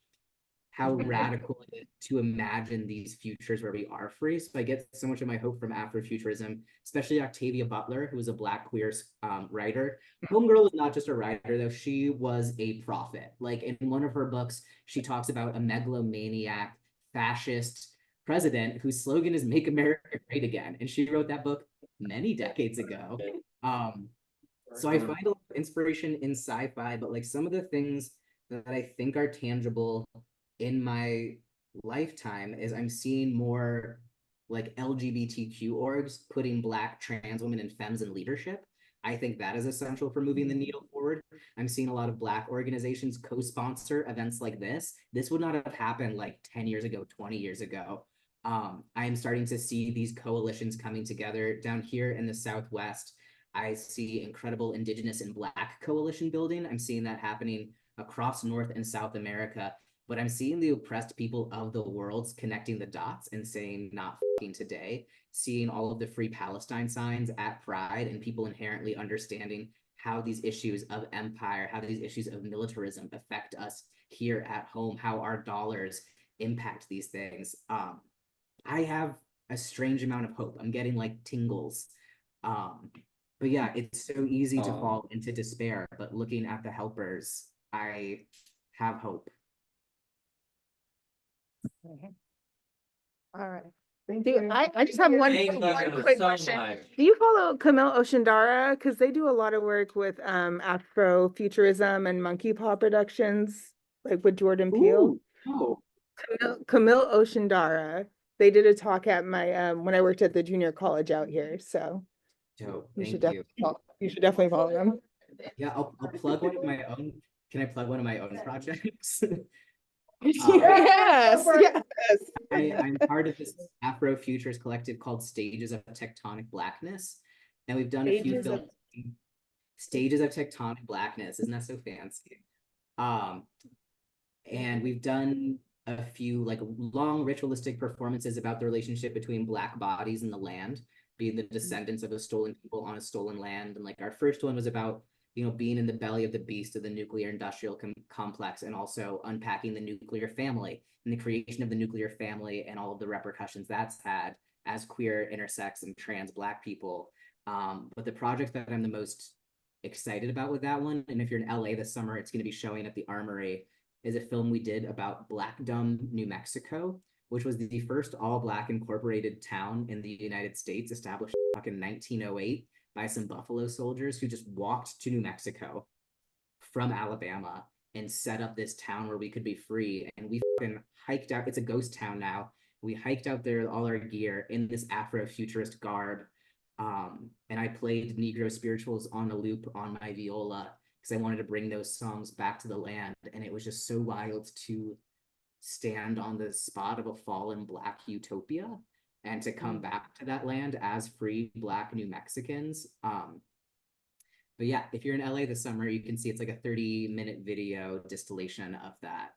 how radical it is to imagine these futures where we are free. So I get so much of my hope from Afrofuturism, especially Octavia Butler, who is a Black queer writer. Homegirl is not just a writer, though. She was a prophet. Like in one of her books, she talks about a megalomaniac fascist president whose slogan is "Make America Great Again," and she wrote that book many decades ago. So I find a lot of inspiration in sci-fi, but like some of the things that I think are tangible in my lifetime is I'm seeing more like LGBTQ orgs putting Black trans women and femmes in leadership. I think that is essential for moving the needle forward. I'm seeing a lot of Black organizations co-sponsor events like this. This would not have happened like 10 years ago, 20 years ago. I am starting to see these coalitions coming together down here in the Southwest. I see incredible Indigenous and Black coalition building. I'm seeing that happening across North and South America, but I'm seeing the oppressed people of the world connecting the dots and saying, not fucking today, seeing all of the Free Palestine signs at Pride and people inherently understanding how these issues of empire, how these issues of militarism affect us here at home, how our dollars impact these things. I have a strange amount of hope. I'm getting like tingles. But yeah, it's so easy to fall into despair, but looking at the helpers, I have hope. All right. Thank you. I just have one Thank you quick so question. much. Do you follow Camille Oshindara? Because they do a lot of work with Afrofuturism and monkey paw productions, like with Jordan Peele. Oh, Camille Oshindara. They did a talk at my when I worked at the junior college out here. So dope. you should Thank you. you should definitely follow them. Yeah, I'll plug one of my own. Can I plug one of my own projects? Yes, yes. I'm part of this Afrofuturist collective called Stages of Tectonic Blackness. And we've done a few Stages of- films. Stages of Tectonic Blackness. Isn't that so fancy? And we've done a few like long ritualistic performances about the relationship between Black bodies and the land, being the descendants of a stolen people on a stolen land. And like our first one was about, being in the belly of the beast of the nuclear industrial complex, and also unpacking the nuclear family and the creation of the nuclear family and all of the repercussions that's had as queer, intersex, and trans Black people. But the project that I'm the most excited about with that one, and if you're in LA this summer, it's going to be showing at the Armory, is a film we did about Blackdom, New Mexico, which was the first all-Black incorporated town in the United States, established in 1908 by some Buffalo soldiers who just walked to New Mexico from Alabama and set up this town where we could be free. And we hiked out. It's a ghost town now. We hiked out there, all our gear in this Afrofuturist garb. And I played Negro spirituals on a loop on my viola because I wanted to bring those songs back to the land. And it was just so wild to stand on the spot of a fallen Black utopia and to come back to that land as free Black New Mexicans. But yeah, if you're in LA this summer, you can see it's like a 30-minute video distillation of that.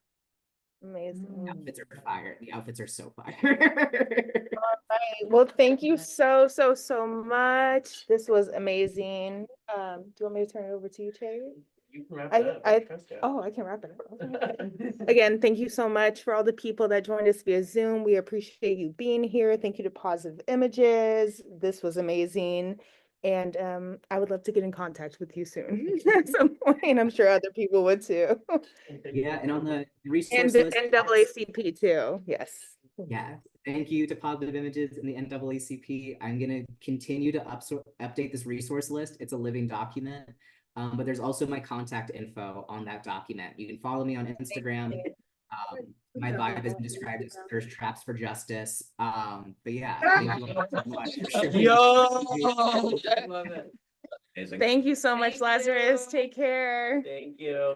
Amazing. The outfits are fire. The outfits are so fire. Right. Well, thank you so much. This was amazing. Do you want me to turn it over to you, Terry? You can wrap it up. Trust you. Oh, I can wrap it up. Again, thank you so much for all the people that joined us via Zoom. We appreciate you being here. Thank you to Positive Images. This was amazing. And I would love to get in contact with you soon at some point. I'm sure other people would too. Yeah, and on the And resource the list, NAACP too. Yes. yeah, thank you to Positive Images and the NAACP. I'm going to continue to update this resource list. It's a living document, but there's also my contact info on that document. You can follow me on Instagram. My vibe is described as thirst traps for justice. But yeah, thank you so much. Love it. Amazing. Thank you so much, Thank Lazarus. you. Take care. Thank you.